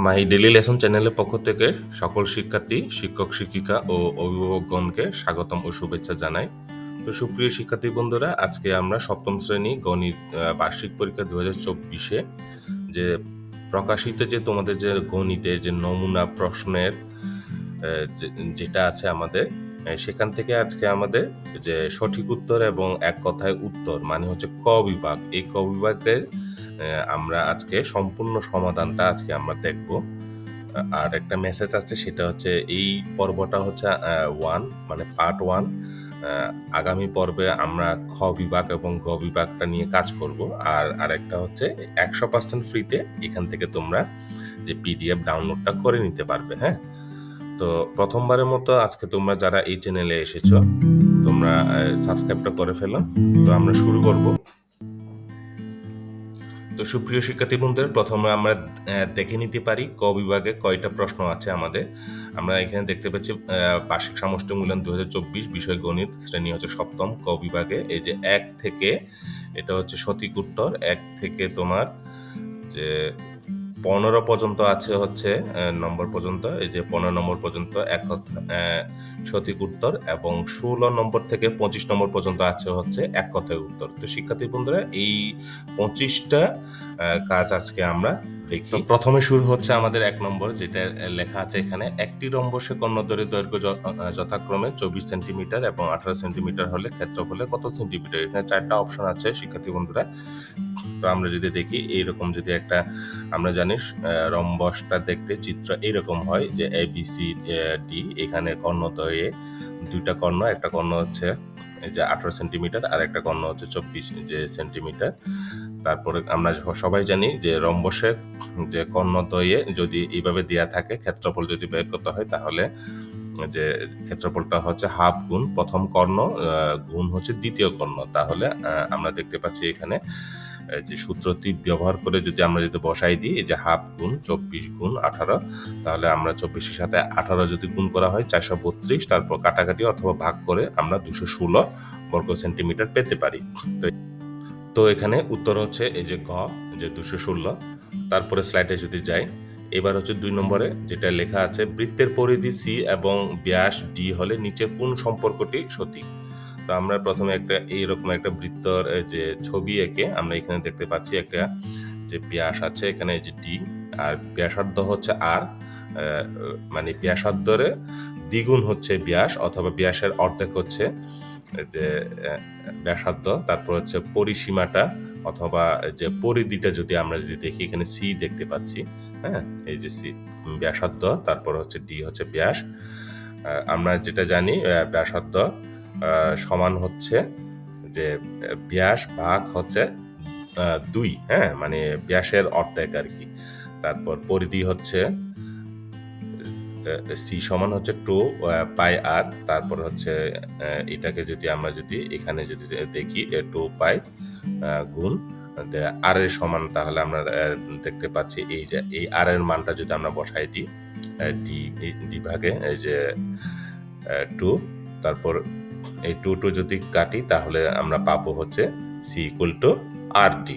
My daily lesson চ্যানেলের পক্ষ থেকে সকল শিক্ষার্থী, শিক্ষক, শিক্ষিকা ও অভিভাবকগণকে স্বাগতম ও শুভেচ্ছা জানাই। তো সুপ্রিয় শিক্ষার্থী বন্ধুরা, আজকে আমরা সপ্তম শ্রেণী গণিত বার্ষিক পরীক্ষা 2024-এ যে প্রকাশিত যে তোমাদের যে গণিতের যে নমুনা প্রশ্নের যেটা আছে আমাদের, সেখান থেকে আজকে আমাদের যে সঠিক উত্তর এবং এক কথায় উত্তর মানে হচ্ছে ক বিভাগ, এই ক বিভাগের আমরা আজকে সম্পূর্ণ সমাধানটা আজকে আমরা দেখব। আর একটা মেসেজ আছে, সেটা হচ্ছে এই পর্বটা হচ্ছে 1 মানে পার্ট 1। আগামী পর্বে আমরা খ বিভাগ এবং গ বিভাগটা নিয়ে কাজ করব। আর আরেকটা হচ্ছে 100% ফ্রিতে এখান থেকে তোমরা যে পিডিএফ ডাউনলোডটা করে নিতে পারবে। হ্যাঁ, তো প্রথমবারের মতো আজকে তোমরা যারা এই চ্যানেলে এসেছো, তোমরা সাবস্ক্রাইবটা করে ফেলো। তো আমরা শুরু করব। তো সুপ্রিয় শিক্ষার্থী বন্ধুদের, প্রথমে আমরা দেখে নিতে পারি ক বিভাগে কয়টা প্রশ্ন আছে আমাদের। আমরা এখানে দেখতে পাচ্ছি বার্ষিক সমষ্টি মূল্যায়ন 2024 বিষয় গণিত, শ্রেণী হচ্ছে সপ্তম, ক বিভাগে এই যে 1 থেকে, এটা হচ্ছে সঠিক উত্তর, 1 থেকে তোমার যে 15 পর্যন্ত আছে হচ্ছে নম্বর পর্যন্ত, এই যে 15 নম্বর পর্যন্ত এক সঠিক উত্তর, এবং 16 নম্বর থেকে 25 নম্বর পর্যন্ত আছে হচ্ছে এক কথায় উত্তর। তো শিক্ষার্থী বন্ধুরা, এই 25টা কাজ আজকে আমরা দেখি। প্রথমে শুরু হচ্ছে আমাদের 1 নম্বর, যেটা লেখা আছে এখানে, একটি রম্বসে কর্ণদ্বয়ের দৈর্ঘ্য যথাক্রমে 24 সেন্টিমিটার এবং 18 সেন্টিমিটার হলে ক্ষেত্রফলে কত সেন্টিমিটার? এখানে 4টা অপশন আছে শিক্ষার্থী বন্ধুরা। তো আমরা যদি দেখি, এইরকম যদি একটা, আমরা জানি রম্বসটা দেখতে চিত্র এইরকম হয় যে এ বি সি ডি, এখানে কর্ণদ্বয়ে 2টা কর্ণ, একটা কর্ণ হচ্ছে এই যে 18 সেন্টিমিটার আর একটা কর্ণ হচ্ছে 24 যে সেন্টিমিটার। তারপরে আমরা সবাই জানি যে রম্বসের যে কর্ণদ্বয়ে যদি এইভাবে দেয়া থাকে, ক্ষেত্রফল যদি বের করতে হয়, তাহলে যে ক্ষেত্রফলটা হচ্ছে হাফ গুণ প্রথম কর্ণ গুণ হচ্ছে দ্বিতীয় কর্ণ। তাহলে আমরা দেখতে পাচ্ছি এখানে যে সূত্রটি ব্যবহার করে যদি আমরা বসাই দিই, এই যে হাফ গুণ 24 গুণ 18, তাহলে আমরা 24-এর সাথে 18 যদি গুণ করা হয় 432, তারপর কাটাকাটি অথবা ভাগ করে আমরা 216 বর্গ সেন্টিমিটার পেতে পারি। তো এখানে উত্তর হচ্ছে এই যে গ, যে 216। তারপরে স্লাইডে যদি যাই, এবার হচ্ছে 2 নম্বরে যেটা লেখা আছে, বৃত্তের পরিধি সি এবং ব্যাস ডি হলে নিচে কোন সম্পর্কটি সঠিক? তো আমরা প্রথমে একটা এইরকম একটা বৃত্তর যে ছবি এঁকে আমরা এখানে দেখতে পাচ্ছি একটা যে ব্যাস আছে এখানে, যে ডি, আর ব্যাসার্ধ হচ্ছে আর, মানে ব্যাসার্ধের দ্বিগুণ হচ্ছে ব্যাস, অথবা ব্যাসের অর্ধেক হচ্ছে যে ব্যাসার্ধ। তারপর হচ্ছে পরিসীমাটা অথবা যে পরিধিটা যদি আমরা দেখি, এখানে সি দেখতে পাচ্ছি। হ্যাঁ, এই যে সি ব্যাসার্ধ, তারপর হচ্ছে ডি হচ্ছে ব্যাস। আমরা যেটা জানি ব্যাসার্ধ সমান হচ্ছে যে ব্যাস ভাগ হচ্ছে 2, হ্যাঁ, মানে ব্যাসের অর্ধেক আর কি। তারপর পরিধি হচ্ছে সি সমান হচ্ছে 2 পাই আর, তারপর হচ্ছে এটাকে যদি আমরা এখানে যদি দেখি 2 পাই গুণ আর এর সমান, তাহলে আমরা দেখতে পাচ্ছি এই যে এই আর এর মানটা যদি আমরা বসাই দিই ডি ভাগে এই যে 2, তারপর এই 2 যদি কাটি, তাহলে আমরা পাবো হচ্ছে C equal to R D.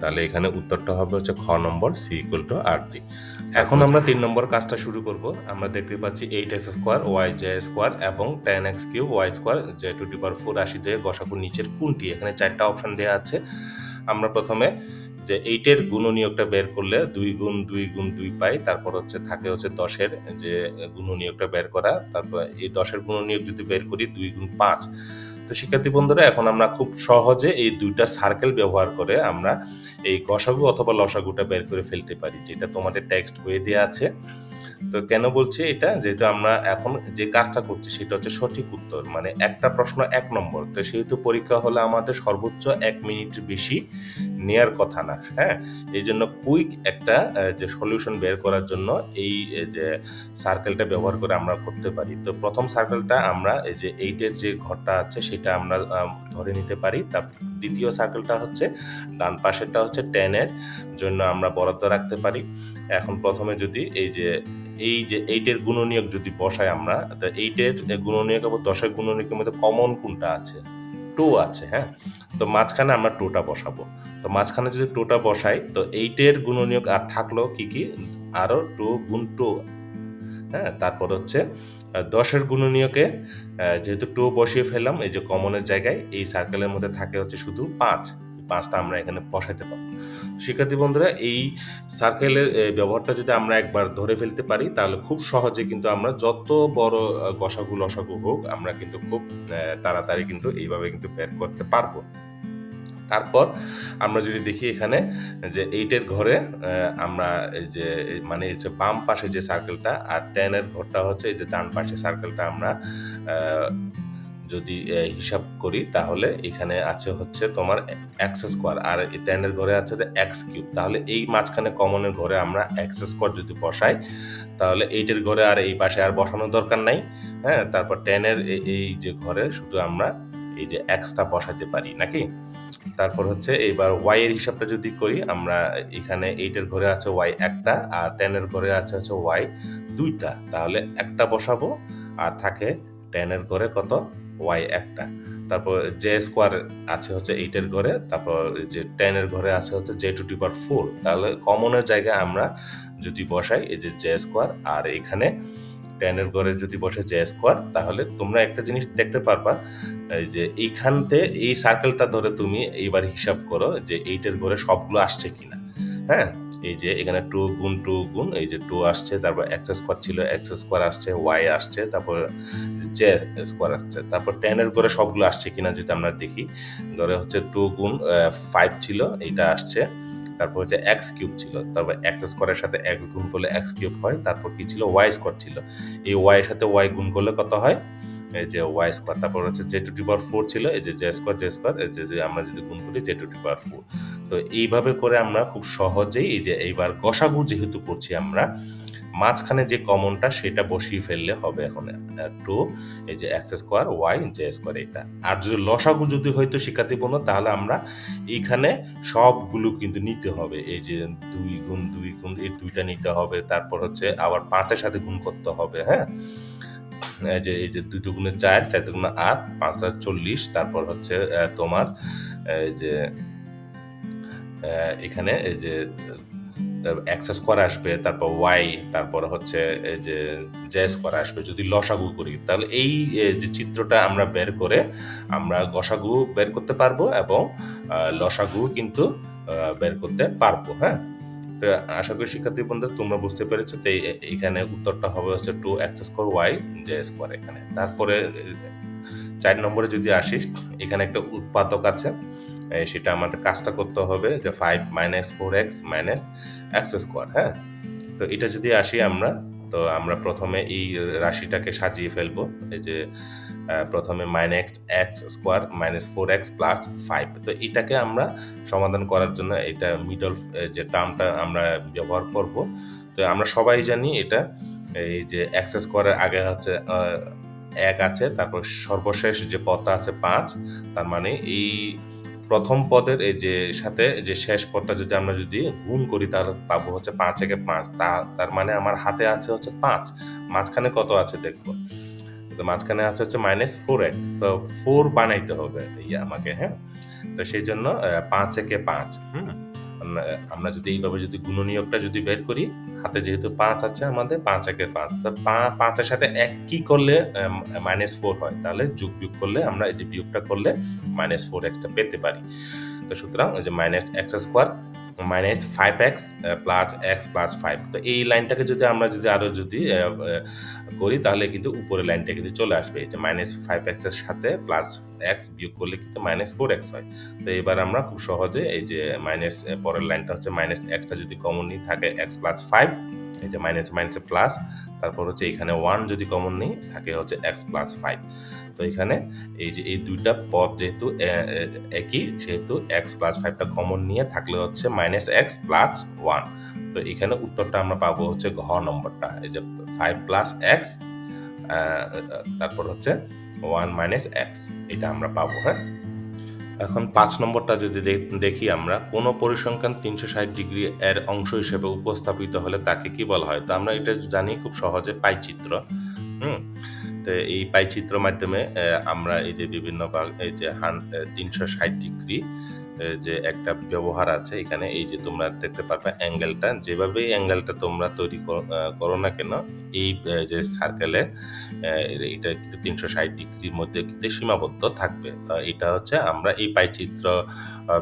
তাহলে এখানে উত্তরটা হবে হচ্ছে খ নম্বর, C equal to R D. এখন আমরা 3 নম্বর কাজটা শুরু করব। আমরা দেখতে পাচ্ছি 8x square Y J square এবং 10x cube Y square Z to the power 4 রাশি দিয়ে গসাগু নিচের কোনটি? এখানে 4টা অপশন দেওয়া আছে। আমরা প্রথমে যে 8-এর গুণনীয়কটা বের করলে 2 গুণ 2 গুণ 2 পাই, তারপর হচ্ছে থাকে হচ্ছে 10-এর যে গুণনীয়কটা বের করা, তারপর এই 10-এর গুণনীয়ক যদি বের করি 2 গুণ 5। তো শিক্ষার্থী বন্ধুরা, এখন আমরা খুব সহজে এই 2টা সার্কেল ব্যবহার করে আমরা এই গসাগু অথবা লসাগুটা বের করে ফেলতে পারি, যেটা তোমাদের টেক্সট বইয়ে দেওয়া আছে। তো কেন বলছি এটা, যেহেতু আমরা এখন যে কাজটা করছি সেটা হচ্ছে সঠিক উত্তর, মানে একটা প্রশ্ন 1 নম্বর, তো সেহেতু পরীক্ষা হলে আমাদের সর্বোচ্চ 1 মিনিটের বেশি নেয়ার কথা না। হ্যাঁ, এই জন্য কুইক একটা যে সলিউশন বের করার জন্য এই যে সার্কেলটা ব্যবহার করে আমরা করতে পারি। তো প্রথম সার্কেলটা আমরা এই যে 8-এর যে ঘরটা আছে সেটা আমরা ধরে নিতে পারি। তার দ্বিতীয় সার্কেলটা হচ্ছে ডান পাশেরটা হচ্ছে 10-এর জন্য আমরা বরাদ্দ রাখতে পারি। এখন প্রথমে যদি এই যে 8-এর গুণনীয়ক যদি বসাই আমরা, তো 8-এর গুণনীয়ক এবং 10-এর গুণনীয়কের মধ্যে কমন কোনটা আছে? 2 আছে। হ্যাঁ, তো মাঝখানে আমরা 2টা বসাবো। তো মাঝখানে যদি 2টা বসাই, তো 8-এর গুণনীয়ক আর থাকলো কি কি? আরও টু গুণ টু, হ্যাঁ। তারপর হচ্ছে 10-এর গুণনীয়কে যেহেতু টু বসিয়ে ফেললাম এই যে কমনের জায়গায়, এই সার্কেলের মধ্যে থাকে হচ্ছে শুধু 5, 5টা আমরা এখানে বসাইতে পারবো। শিক্ষার্থী বন্ধুরা, এই সার্কেলের ব্যবহারটা যদি আমরা একবার ধরে ফেলতে পারি তাহলে খুব সহজে কিন্তু আমরা যত বড় গসাগু লসাগু হোক আমরা কিন্তু খুব তাড়াতাড়ি কিন্তু এইভাবে কিন্তু বের করতে পারবো। তারপর আমরা যদি দেখি এখানে যে 8-এর ঘরে আমরা এই যে মানে হচ্ছে বাম পাশে যে সার্কেলটা আর 10-এর ঘরটা হচ্ছে এই যে ডান পাশে সার্কেলটা আমরা যদি হিসাব করি তাহলে এখানে আছে হচ্ছে তোমার এক্স স্কোয়ার আর 10-এর ঘরে আছে যে এক্স কিউব। তাহলে এই মাঝখানে কমনের ঘরে আমরা এক্স স্কোয়ার যদি বসাই তাহলে 8-এর ঘরে আর এই পাশে আর বসানোর দরকার নাই, হ্যাঁ। তারপর 10-এর এই যে ঘরে শুধু আমরা এই যে এক্সটা বসাতে পারি নাকি। তারপর হচ্ছে এবার ওয়াই এর হিসাবটা যদি করি আমরা এখানে 8-এর ঘরে আছে ওয়াই একটা আর 10-এর ঘরে আছে হচ্ছে ওয়াই দুইটা, তাহলে একটা বসাবো আর থাকে 10-এর ঘরে কত ওয়াই একটা। তারপর জে স্কোয়ার আছে হচ্ছে 8-এর ঘরে, তারপর যে 10-এর ঘরে আছে হচ্ছে জে টু দি পাওয়ার 4। তাহলে কমনের জায়গায় আমরা যদি বসাই এই যে জে স্কোয়ার আর এখানে 10-এর ঘরে যদি বসে জে স্কোয়ার, তাহলে তোমরা একটা জিনিস দেখতে পারবা এই যে এইখানতে এই সার্কেলটা ধরে তুমি এইবার হিসাব করো যে 8-এর ঘরে সবগুলো আসছে কিনা, হ্যাঁ। এই যে এখানে টু গুণ এই যে টু আসছে, তারপর এক্স স্কোয়ার ছিল এক্স স্কোয়ার আসছে, ওয়াই আসছে, তারপর জে স্কোয়ার আসছে, তারপর 10-এর ঘরে সবগুলো আসছে কিনা যদি আমরা দেখি, ধরে হচ্ছে টু গুণ 5 ছিল এইটা আসছে, তারপর হচ্ছে এক্স কিউব ছিল, তারপর এক্স স্কোয়ারের সাথে এক্স গুণ করলে এক্স কিউব হয়, তারপর কি ছিল ওয়াই স্কোয়ার ছিল, এই ওয়াই এর সাথে ওয়াই গুণ করলে কত হয় এই যে ওয়াই স্কোয়ার, তারপর হচ্ছে জে টু দি পাওয়ার 4 ছিল এই যে জে স্কোয়ার এই যে আমরা যদি গুণ করি জে টু দি পাওয়ার 4। তো এইভাবে করে আমরা খুব সহজেই এই যে এইবার গসাগু যেহেতু করছি আমরা মাঝখানে যে কমনটা সেটা বসিয়ে ফেললে হবে এখন টু এই যে X square Y J square এটা। আর যদি লসাগু যদি হয়তো শিক্ষার্থী বন্ধু তাহলে আমরা এইখানে সবগুলো কিন্তু নিতে হবে, এই যে 2 গুণ এই দুইটা নিতে হবে, তারপর হচ্ছে আবার 5-এর সাথে গুণ করতে হবে, হ্যাঁ। এই যে 2 দুগুণে 4, 4 দুগুণে 8, 5 40, তারপর হচ্ছে তোমার এই যে এখানে এই যে এক্স স্কোয়ার আসবে, তারপর ওয়াই, তারপর হচ্ছে এই যে জে স্কোয়ার আসবে যদি লসাগু করি। তাহলে এই যে চিত্রটা আমরা বের করে আমরা গসাগু বের করতে পারবো এবং লসাগু কিন্তু বের করতে পারবো, হ্যাঁ। তো আশা করি শিক্ষার্থী বন্ধুরা তোমরা বুঝতে পেরেছো। তো এইখানে উত্তরটা হবে হচ্ছে two X square Y J square এখানে। তারপরে 4 নম্বরে যদি আসিস এখানে একটা উৎপাদক আছে, সেটা আমাদের কাজটা করতে হবে যে 5 minus 4x minus x square, হ্যাঁ। তো এটা যদি আসি আমরা, তো আমরা প্রথমে এই রাশিটাকে সাজিয়ে ফেলবো এই যে প্রথমে minus x square minus 4x plus 5। তো এটাকে আমরা সমাধান করার জন্য এটা মিডল যে টার্মটা আমরা ব্যবহার করব। তো আমরা সবাই জানি এটা এই যে এক্স স্কোয়ারের আগে হচ্ছে 1 আছে, তারপর সর্বশেষ যে পদটা আছে 5, তার মানে এই প্রথম পদের এই যে সাথে যে শেষ পদটা যদি আমরা যদি গুণ করি তাহলে পাবো হচ্ছে 5 একে 5, তার মানে আমার হাতে আছে হচ্ছে 5, মাঝখানে কত আছে দেখবো। তো মাঝখানে আছে হচ্ছে মাইনাস 4x, তো 4 বানাইতে হবে আমাকে, হ্যাঁ। তো সেই জন্য 5 একে 5, আমরা যদি এইভাবে যদি গুণনীয়কটা যদি বের করি, হাতে যেহেতু 5 আছে আমাদের 5 একে 5, তো 5-এর সাথে 1 কি করলে মাইনাস 4 হয়, তাহলে বিয়োগ করলে আমরা এই যে বিয়োগটা করলে মাইনাস 4x টা পেতে পারি। তো সুতরাং ওই যে minus x square minus 5x plus x plus 5। তো এই লাইনটাকে যদি আমরা যদি আরো যদি করি তাহলে কিন্তু উপরের লাইনটা কিন্তু চলে আসবে, এই যে মাইনাস 5x এর সাথে প্লাস এক্স বিয়োগ করলে কিন্তু মাইনাস 4x হয়। তো এবার আমরা খুব সহজে এই যে মাইনাস পরের লাইনটা হচ্ছে মাইনাস এক্সটা যদি কমন নিই থাকে এক্স প্লাস 5, এই যে মাইনাস মাইনাসে প্লাস, তারপর হচ্ছে এখানে 1 যদি কমন নিই থাকে হচ্ছে এক্স প্লাস 5। তো এখানে এই যে এই দুইটা পদ যেহেতু একই সেহেতু এক্স প্লাস 5টা কমন নিয়ে থাকলে হচ্ছে মাইনাস এক্স প্লাস 1। তো এখানে উত্তরটা আমরা পাবো হচ্ছে ঘ নম্বরটা, এই যে 5 প্লাস এক্স তারপর হচ্ছে 1 মাইনাস এক্স, এটা আমরা পাবো, হ্যাঁ। এখন 5 নম্বরটা যদি দেখি আমরা, কোনো পরিসংখ্যান 360 ডিগ্রি এর অংশ হিসেবে উপস্থাপিত হলে তাকে কি বলা হয়। তো আমরা এটা জানি খুব সহজে পাইচিত্র, তো এই পাইচিত্র মাধ্যমে আমরা এই যে বিভিন্ন ভাগ এই যে 360 ডিগ্রি যে একটা ব্যবহার আছে এখানে, এই যে তোমরা দেখতে পারবে অ্যাঙ্গেলটা, যেভাবেই অ্যাঙ্গেলটা তোমরা তৈরি করো না কেন, এই যে সার্কেলে এটা কিন্তু 360 ডিগ্রির মধ্যে কিন্তু সীমাবদ্ধ থাকবে। তো এটা হচ্ছে আমরা এই পাইচিত্র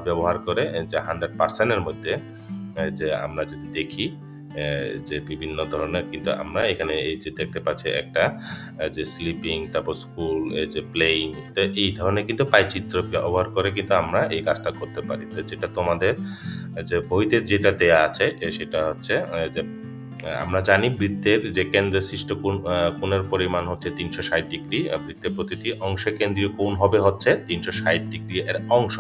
ব্যবহার করে যে 100% এর মধ্যে যে আমরা যদি দেখি যে বিভিন্ন ধরনের কিন্তু আমরা এখানে এই যে দেখতে পাচ্ছি একটা যে স্লিপিং, তারপর স্কুল, এই যে প্লেইং, তো এই ধরনের কিন্তু পাইচিত্র ব্যবহার করে কিন্তু আমরা এই কাজটা করতে পারি। তো যেটা তোমাদের যে বইতে যেটা দেয়া আছে সেটা হচ্ছে যে আমরা জানি বৃত্তের যে কেন্দ্রে সৃষ্ট কোণের পরিমাণ হচ্ছে 360 ডিগ্রি। বৃত্তের প্রতিটি অংশে কেন্দ্রীয় কোণ হবে হচ্ছে 360 ডিগ্রি এর অংশ।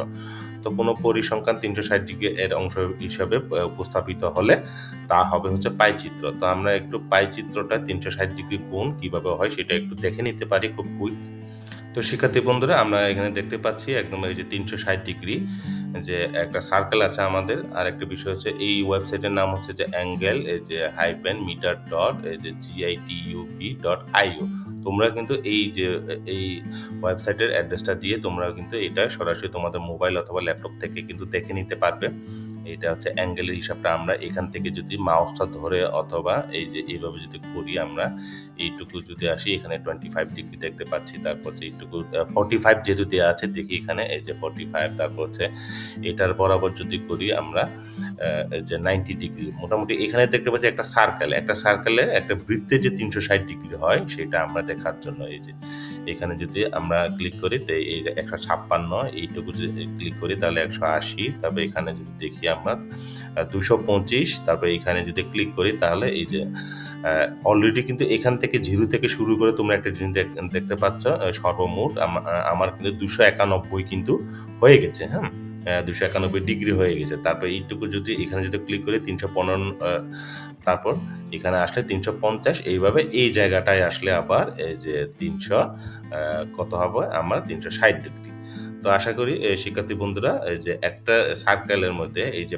তো কোনো পরিসংখ্যান 360 ডিগ্রি এর অংশ হিসাবে উপস্থাপিত হলে তা হবে হচ্ছে পাইচিত্র। তো আমরা একটু পাইচিত্রটা 360 ডিগ্রি কোণ কিভাবে হয় সেটা একটু দেখে নিতে পারি খুব কুইক। তো শিক্ষার্থী বন্ধুরা, আমরা এখানে দেখতে পাচ্ছি একদম এই যে 360 ডিগ্রি যে একটা সার্কেল আছে আমাদের। আর একটা বিষয় হচ্ছে এই ওয়েবসাইটের নাম হচ্ছে যে অ্যাঙ্গেল এই যে -মিটার ডট এই যে GITUB.IO। তোমরা কিন্তু এই যে এই ওয়েবসাইটের অ্যাড্রেসটা দিয়ে তোমরা কিন্তু এটা সরাসরি তোমাদের মোবাইল অথবা ল্যাপটপ থেকে কিন্তু দেখে নিতে পারবে। এটা হচ্ছে অ্যাঙ্গেলের হিসাবটা আমরা এখান থেকে যদি মাউসটা ধরে অথবা এই যে এইভাবে যদি করি, আমরা এইটুকু যদি আসি এখানে 25 ডিগ্রি দেখতে পাচ্ছি, তারপর যে এইটুকু 45 যেহেতু দেওয়া আছে দেখি এখানে এই যে 45, তারপর হচ্ছে এটার বরাবর যদি করি আমরা যে 90 ডিগ্রি, মোটামুটি এখানে দেখতে পাচ্ছি একটা সার্কেলে একটা বৃত্তে যে 360 ডিগ্রি হয় সেটা আমরা দেখার জন্য এই যে এখানে যদি আমরা ক্লিক করি তো এই 156, এইটুকু যদি ক্লিক করি তাহলে 180, তারপরে এখানে যদি দেখি আমরা 225, তারপরে এখানে যদি ক্লিক করি তাহলে এই যে অলরেডি কিন্তু এখান থেকে 0 থেকে শুরু করে তোমরা একটা জিনিস দেখতে পাচ্ছ, সর্বমোট আমার কিন্তু 291 কিন্তু হয়ে গেছে, হ্যাঁ? 291 ডিগ্রি হয়ে গেছে। তারপর এইটুকু যদি এখানে যদি ক্লিক করি 315, তারপর এখানে আসলে 350, এইভাবে এই জায়গাটায় আসলে আবার এই যে 300 কত হবে আমার 360 ডিগ্রি। তো আশা করি শিক্ষার্থী বন্ধুরা, এই যে একটা সার্কেলের মধ্যে এই যে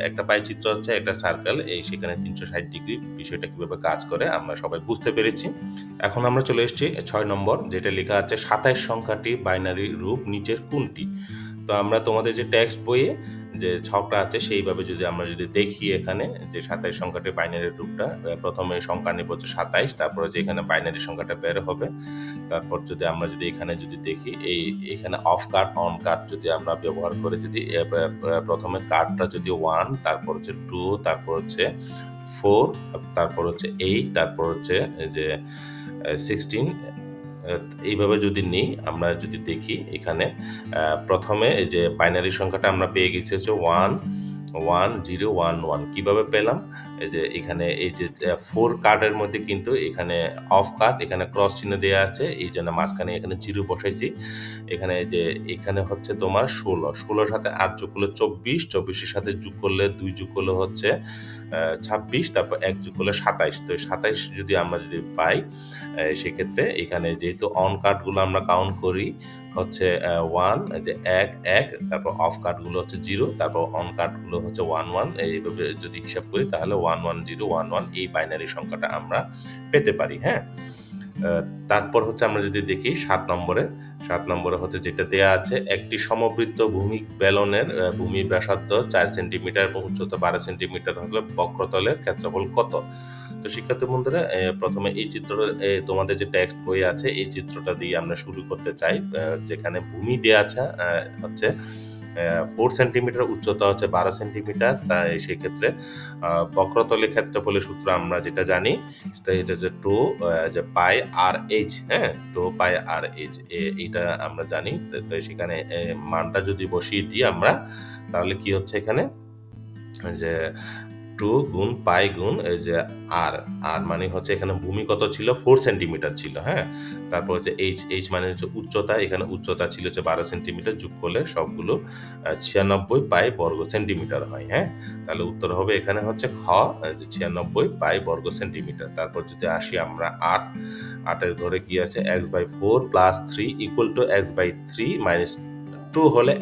একটা পাইচিত্র হচ্ছে একটা সার্কেল, এই সেখানে 360 ডিগ্রি বিষয়টা কিভাবে কাজ করে আমরা সবাই বুঝতে পেরেছি। এখন আমরা চলে এসেছি 6 নম্বর, যেটা লেখা আছে 27 সংখ্যাটি বাইনারি রূপ নিচের কোনটি? তো আমরা তোমাদের যে টেক্সট বইয়ে যে ছকটা আছে সেইভাবে যদি আমরা যদি দেখি এখানে যে 27 সংখ্যাটি বাইনারি রূপটা, প্রথমে সংখ্যা নিব হচ্ছে 27, তারপরে যে এখানে বাইনারি সংখ্যাটা বের হবে। তারপর যদি আমরা যদি এখানে যদি দেখি এখানে অফ কাট অন কাট যদি আমরা ব্যবহার করে যদি প্রথমে কাটটা যদি 1, তারপর হচ্ছে 2, তারপর হচ্ছে 4, তারপর হচ্ছে 8, তারপর হচ্ছে যে 16, এইভাবে যদি নিই আমরা যদি দেখি এখানে প্রথমে এই যে বাইনারি সংখ্যাটা আমরা পেয়ে গেছি হচ্ছে 11011। কিভাবে পেলাম? এই যে এখানে এই যে 4 কার্ডের মধ্যে কিন্তু এখানে অফ কার্ড, এখানে ক্রস চিহ্ন দেওয়া আছে, এই জন্য মাঝখানে এখানে 0 বসাইছি। এখানে যে এখানে হচ্ছে তোমার 16 সাথে 8 যোগ করলে 24, 24 এর সাথে যোগ করলে 2 যোগ করলে হচ্ছে 26, তারপর 1 যোগ করলে 27। তো 27 যদি আমরা যদি পাই, সেক্ষেত্রে এখানে যেহেতু অন কার্ডগুলো আমরা কাউন্ট করি হচ্ছে 1, যে 1 1, তারপর অফ কার্ডগুলো হচ্ছে 0, তারপর অন কার্ডগুলো হচ্ছে 1 1, এইভাবে যদি হিসাব করি তাহলে 11011 এই বাইনারি সংখ্যাটা আমরা পেতে পারি, হ্যাঁ? তারপর হচ্ছে আমরা যদি দেখি 7 নম্বরে হচ্ছে যেটা দেয়া আছে, একটি সমবৃত্ত ভূমিক বেলনের ভূমির ব্যাসার্ধ 4 সেন্টিমিটার এবং উচ্চতা 12 সেন্টিমিটার হলে বক্রতলের ক্ষেত্রফল কত? তো শিক্ষার্থী বন্ধুরা, প্রথমে এই চিত্রটা তোমাদের যে টেক্সট বই আছে এই চিত্রটা দিয়ে আমরা শুরু করতে চাই। যেখানে ভূমি দেয়া আছে হচ্ছে 4 সেন্টিমিটার, উচ্চতা হচ্ছে 12 সেন্টিমিটার। তাই সেক্ষেত্রে বক্রতলের ক্ষেত্রফলের সূত্র আমরা যেটা জানি সেটা হচ্ছে 2 যে পাই আর এইচ, হ্যাঁ? 2 পাই আর এইচ, এইটা আমরা জানি। তো সেখানে মানটা যদি বসিয়ে দিই আমরা, তাহলে কি হচ্ছে এখানে যে 2 গুণ পাই গুণ এই যে আর, মানে হচ্ছে এখানে ভূমি কত ছিল? 4 সেন্টিমিটার ছিল, হ্যাঁ? তারপর হচ্ছে এইচ মানে হচ্ছে উচ্চতা, এখানে উচ্চতা ছিল হচ্ছে 12 সেন্টিমিটার, যোগ করলে সবগুলো 96 পাই বর্গ সেন্টিমিটার হয়, হ্যাঁ? তাহলে উত্তর হবে এখানে হচ্ছে খ, যে 96 পাই বর্গ সেন্টিমিটার। তারপর যদি আসি আমরা 8 এর ঘরে কি আছে? x/4 + 3 = x/3 - টু হলে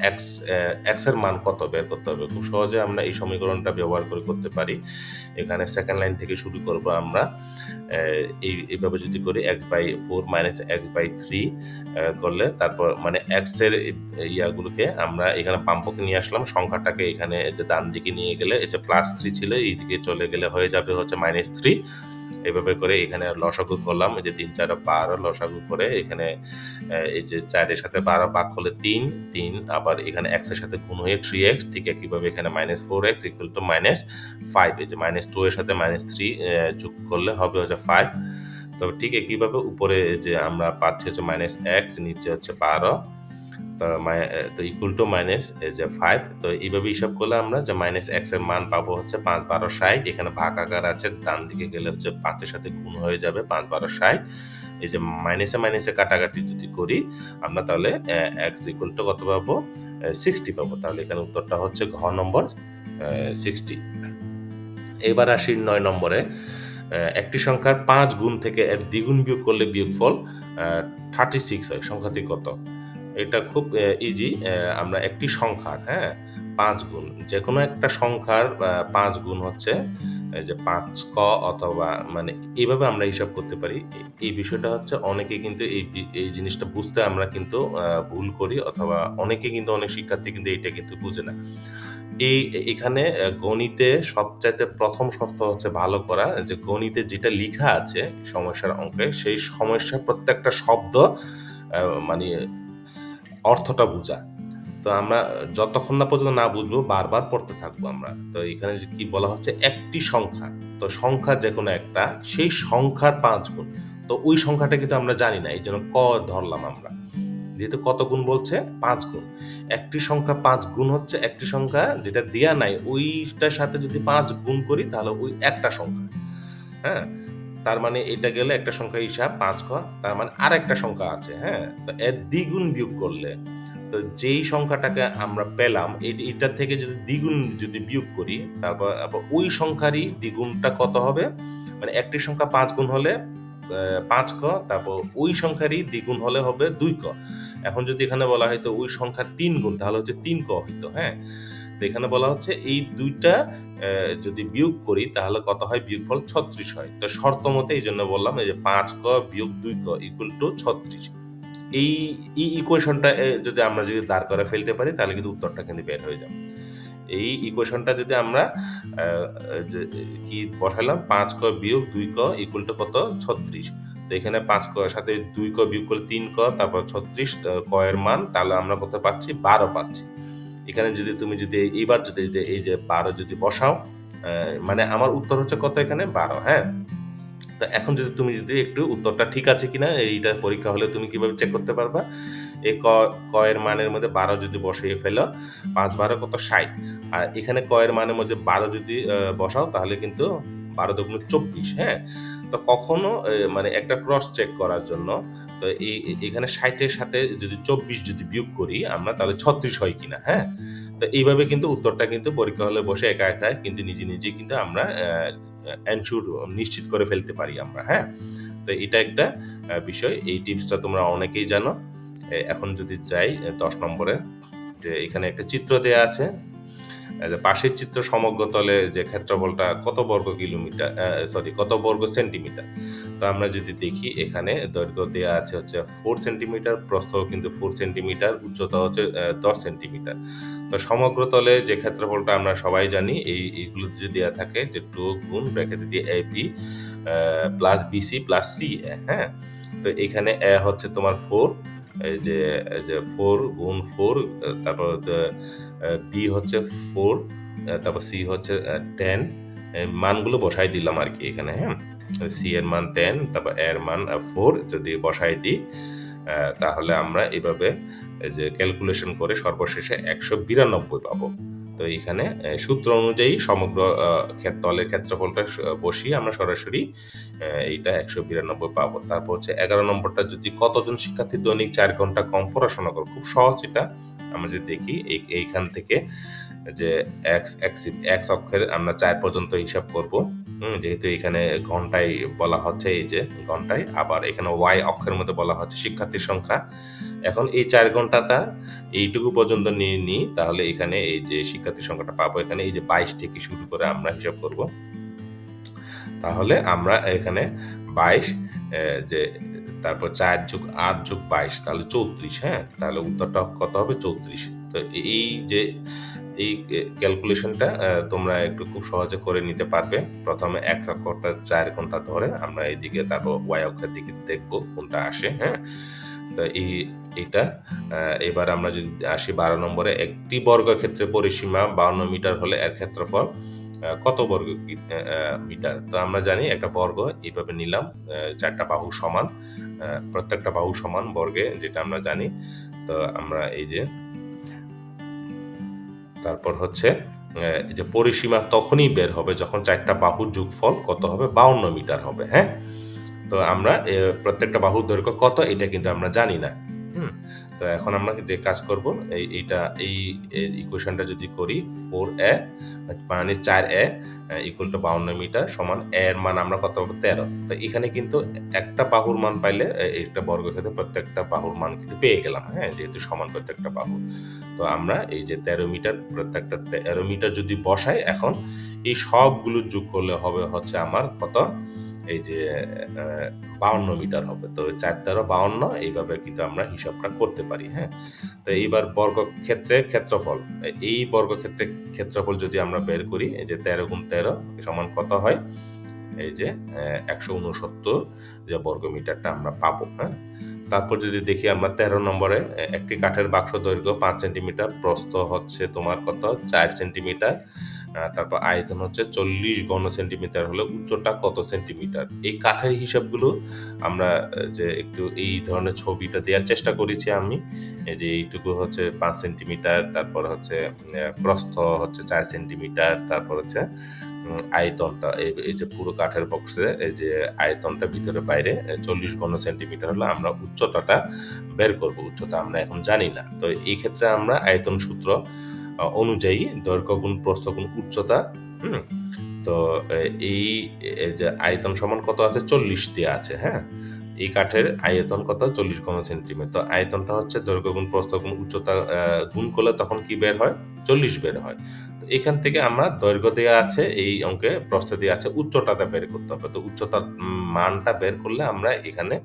এক্স এর মান কত বের করতে হবে। খুব সহজে আমরা এই সমীকরণটা ব্যবহার করে করতে পারি। এখানে সেকেন্ড লাইন থেকে শুরু করব আমরা। এইভাবে যদি করি x/4 - x/3 করলে তারপর মানে এক্স এর ইয়াগুলোকে আমরা এখানে বামপক্ষে নিয়ে আসলাম, সংখ্যাটাকে এখানে যে ডান দিকে নিয়ে গেলে এই যে +3 ছিল এইদিকে চলে গেলে হয়ে যাবে হচ্ছে -3। এভাবে করে এখানে লসাগু করলাম, এই যে ৩ ৪ 12 লসাগু করে এখানে এই যে ৪ এর সাথে 12 ভাগ করলে ৩ আবার এখানে x এর সাথে গুণ হয়ে 3x, ঠিক একইভাবে এখানে -4x = -5। এই যে -2 এর সাথে -3 যোগ করলে হবে হচ্ছে 5। তবে ঠিক একইভাবে উপরে যে আমরা পাচ্ছি হচ্ছে -x, নিচে হচ্ছে 12, তো ইকুয়াল টু মাইনাস এই যে 5। তো এইভাবে হিসাব করলে আমরা যে -x এর মান পাবো হচ্ছে 5 12 60। এখানে ভাগ আকার আছে, ডান দিকে গেলে হচ্ছে 5 এর সাথে গুণ হয়ে যাবে 5 12 60। এই যে মাইনাসে কাটাকাটি যদি করি আমরা তাহলে x ইকুয়াল টু কত পাবো, 60 পাবো। তাহলে এখানে উত্তরটা হচ্ছে ঘ নম্বর 60। এবার আসি 9 নম্বরে। একটি সংখ্যার 5 গুণ থেকে এর দ্বিগুণ বিয়োগ করলে বিয়োগফল 36 হয়। সংখ্যাটি কত? এটা খুব ইজি। আমরা একটি সংখ্যার 5 গুণ, যেকোনো একটা সংখ্যার 5 গুণ হচ্ছে এই যে 5ক অথবা মানে এইভাবে আমরা হিসাব করতে পারি। এই বিষয়টা হচ্ছে অনেকে কিন্তু এই জিনিসটা বুঝতে আমরা কিন্তু ভুল করি, অথবা অনেকে কিন্তু অনেক শিক্ষার্থী কিন্তু এইটা কিন্তু বুঝে না। এখানে গণিতে সবচাইতে প্রথম শর্ত হচ্ছে ভালো করা, যে গণিতে যেটা লিখা আছে সমস্যার অঙ্কে সেই সমস্যার প্রত্যেকটা শব্দ মানে অর্থটা বুঝা। তো আমরা যতক্ষণ না পর্যন্ত না বুঝবো বারবার পড়তে থাকবো আমরা। তো এখানে যে কি বলা হচ্ছে, একটি সংখ্যা, তো সংখ্যা যেকোনো একটা, সেই সংখ্যার 5 গুণ। তো ওই সংখ্যাটা কিন্তু আমরা জানি না, এই জন্য ক ধরলাম আমরা। যেহেতু কত গুণ বলছে, 5 গুণ। একটি সংখ্যা 5 গুণ হচ্ছে একটি সংখ্যা যেটা দেয়া নাই ওইটার সাথে যদি 5 গুণ করি তাহলে ওই একটা সংখ্যা। হ্যাঁ? তার মানে এটা গেলে একটা সংখ্যা হিসাব 5 ক, তার মানে আরেকটা সংখ্যা আছে, হ্যাঁ? তো এর দ্বিগুণ বিয়োগ করলে, তো যেই সংখ্যাটাকে আমরা পেলাম এটা থেকে যদি দ্বিগুণ যদি বিয়োগ করি, তারপর আবার ওই সংখ্যারই দ্বিগুণটা কত হবে? মানে একটি সংখ্যা 5 গুণ হলে 5 ক, তারপর ওই সংখ্যারই দ্বিগুণ হলে হবে 2 ক। এখন যদি এখানে বলা হয়তো ওই সংখ্যার 3 গুণ তাহলে হচ্ছে 3 ক হইতো, হ্যাঁ? তো এখানে বলা হচ্ছে এই ২টা যদি বিয়োগ করি তাহলে কত হয়? বিয়োগফল 36 হয়। তো শর্ত মতে এইজন্য বললাম এই যে 5 ক বিয়োগ 2 ক ইকুয়াল টু 36। এই ইকুয়েশনটা যদি আমরা দাঁড় করে ফেলতে পারি তাহলে কিন্তু উত্তরটা কিন্তু বের হয়ে যাবে। এই ইকুয়েশনটা যদি আমরা আ যে কি বসাইলাম, 5 ক বিয়োগ 2 ক ইকুয়াল টু কত? 36। তো এখানে 5 ক এর সাথে 2 ক বিয়োগ করলে 3 ক, তারপর 36 ক এর মান, তাহলে আমরা কত পাচ্ছি? 12 পাচ্ছি। এখানে তুমি যদি এইবার যদি এই যে 12 যদি বসাও, মানে আমার উত্তর হচ্ছে কত এখানে? 12, হ্যাঁ? তো এখন তুমি যদি একটু উত্তরটা ঠিক আছে কিনা এইটা পরীক্ষা হলে তুমি কিভাবে চেক করতে পারবা? এই ক এর মানের মধ্যে 12 যদি বসিয়ে ফেলো, ৫ 12 কত? ৬০। আর এখানে ক এর মানের মধ্যে 12 যদি বসাও তাহলে কিন্তু 12 দুগুণে ২৪, হ্যাঁ? তো কখনো মানে একটা ক্রস চেক করার জন্য, তো এখানে ৬০ এর সাথে যদি ২৪ যদি বিয়োগ করি আমরা তাহলে ৩৬ হয় কিনা, হ্যাঁ? তো এইভাবে কিন্তু উত্তরটা কিন্তু পরীক্ষা হলে বসে একা কিন্তু নিজে কিন্তু আমরা এনশিওর নিশ্চিত করে ফেলতে পারি আমরা, হ্যাঁ? তো এটা একটা বিষয়। এই টিপসটা তোমরা অনেকেই জানো। এখন যদি যাই ১০ নম্বরে, যে এখানে একটা চিত্র দেয়া আছে। যে পাশের চিত্র সমগ্র তলে যে ক্ষেত্রফলটা কত বর্গ কিলোমিটার, কত বর্গ সেন্টিমিটার। তো আমরা যদি দেখি এখানে দৈর্ঘ্য দেয়া আছে হচ্ছে 4 সেন্টিমিটার, প্রস্থ কিন্তু 4 সেন্টিমিটার, উচ্চতা হচ্ছে 10 সেন্টিমিটার। তো সমগ্র তলে যে ক্ষেত্রফলটা আমরা সবাই জানি, এইগুলো যদি দেয়া থাকে যে 2 গুণ ব্র্যাকেটে দিয়ে AB plus BC plus CA, হ্যাঁ? তো এখানে A হচ্ছে তোমার 4, এই যে 4 গুণ 4, তারপর বি হচ্ছে 4, তারপর সি হচ্ছে 10। মানগুলো বসাই দিলাম আরকি এখানে, হ্যাঁ? সি এর মান 10, তারপর এর মান 4 যদি বসাই দিই, তাহলে আমরা এভাবে এই যে ক্যালকুলেশন করে সর্বশেষে 192 পাবো। তো এখানে সূত্র অনুযায়ী সমগ্র তলের ক্ষেত্রফলটা বসিয়ে আমরা সরাসরি এইটা 192 পাবো। তারপর হচ্ছে 11 নম্বরটা, যদি কতজন শিক্ষার্থী দৈনিক 4 ঘন্টা কম পড়াশোনা করে? খুব সহজ এটা। আমরা যদি দেখি এইখান থেকে যে x অক্ষের আমরা 4 পর্যন্ত হিসাব করব। যেহেতু এখানে ঘন্টায় বলা হচ্ছে, এই যে ঘন্টায়, আবার এখানে y অক্ষের মধ্যে বলা হচ্ছে শিক্ষার্থীর সংখ্যা। এখন এই 4 ঘন্টাটা এইটুকু পর্যন্ত নিয়ে নিই, তাহলে এখানে এই যে শিক্ষার্থী সংখ্যাটা পাবো, এখানে এই যে 22 থেকে শুরু করে আমরা হিসাব করব। তাহলে আমরা এখানে 22 যে তারপর 4 যোগ 8 যোগ 22 তাহলে 34, হ্যাঁ? তাহলে উত্তরটা কত হবে? 34। তো এই যে এই ক্যালকুলেশনটা তোমরা একটু খুব সহজে করে নিতে পারবে। প্রথমে x অক্ষরটা 4 ঘন্টা ধরে আমরা এইদিকে, তারপর y অক্ষের দিকে দেখব কোনটা আসে, হ্যাঁ? তো এইটা এবার আমরা যদি আসি 12 নম্বরে, একটি বর্গক্ষেত্রের পরিসীমা 52 মিটার হলে এর ক্ষেত্রফল কত বর্গ মিটার? তো আমরা জানি একটা বর্গ এইভাবে নিলাম, 4টা বাহু সমান, প্রত্যেকটা বাহু সমান বর্গে, যেটা আমরা জানি। তো আমরা এই যে তারপর হচ্ছে এই যে পরিসীমা তখনই বের হবে যখন 4টা বাহুর যোগফল কত হবে? 52 মিটার হবে, হ্যাঁ? তো আমরা প্রত্যেকটা বাহুর দৈর্ঘ্য কত এটা কিন্তু আমরা জানি না। হুম? তো এখন আমরা যে কাজ করব, এইটা এই ইকুয়েশনটা যদি করি, 4a মানে 4a ইকুয়াল টু 52 মিটার সমান a এর মান আমরা কত পাবো? 13। তো এখানে কিন্তু একটা বাহুর মান পাইলে একটা বর্গক্ষেত্রে প্রত্যেকটা বাহুর মান কিন্তু পেয়ে গেলাম, হ্যাঁ? যেহেতু সমান প্রত্যেকটা বাহু। তো আমরা এই যে 13 মিটার, প্রত্যেকটা 13 মিটার যদি বসাই, এখন এই সবগুলো যোগ করলে হবে হচ্ছে আমার কত? এই যে 52 মিটার হবে। তো 4 13 52, এইভাবে কিন্তু আমরা হিসাবটা করতে পারি, হ্যাঁ? তো এইবার বর্গক্ষেত্রের ক্ষেত্রফল, এই বর্গক্ষেত্রের ক্ষেত্রফল যদি আমরা বের করি, এই যে 13 গুণ 13 সমান কত হয়? এই যে 169 যে বর্গমিটারটা আমরা পাবো, হ্যাঁ? তারপর যদি দেখি আমরা 13 নম্বরে, একটি কাঠের বাক্স দৈর্ঘ্য 5 সেন্টিমিটার, প্রস্থ হচ্ছে তোমার কত? 4 সেন্টিমিটার, তারপর আয়তন হচ্ছে 40 ঘন সেন্টিমিটার হলে উচ্চতা কত সেন্টিমিটার? এই কাঠের হিসাবগুলো আমরা যে একটু এই ধরনের ছবিটা দেওয়ার চেষ্টা করেছি আমি। এই যে এইটুকু হচ্ছে 5 সেন্টিমিটার, তারপর হচ্ছে প্রস্থ হচ্ছে 4 সেন্টিমিটার, তারপর হচ্ছে আয়তনটা এই যে পুরো কাঠের বক্সে এই যে আয়তনটা ভিতরে বাইরে 40 ঘন সেন্টিমিটার হলে আমরা উচ্চতাটা বের করব। উচ্চতা আমরা এখন জানি না। তো এই ক্ষেত্রে আমরা আয়তন সূত্র অনুযায়ী দৈর্ঘ্য গুণ প্রস্থ গুণ উচ্চতা, হুম? তো এই যে আয়তন সমান কত আছে? 40 দেয়া আছে, হ্যাঁ? এই কাঠের আয়তন কত? 40 ঘন সেন্টিমিটার। তো আয়তনটা হচ্ছে দৈর্ঘ্য গুণ প্রস্থ গুণ উচ্চতা গুণ করলে তখন কি বের হয়? 40 বের হয়। তো এখান থেকে আমরা দৈর্ঘ্য দেয়া আছে এই অঙ্কে, প্রস্থ দেয়া আছে, উচ্চতাটা বের করতে হবে। তো উচ্চতার মানটা বের করলে আমরা এখানে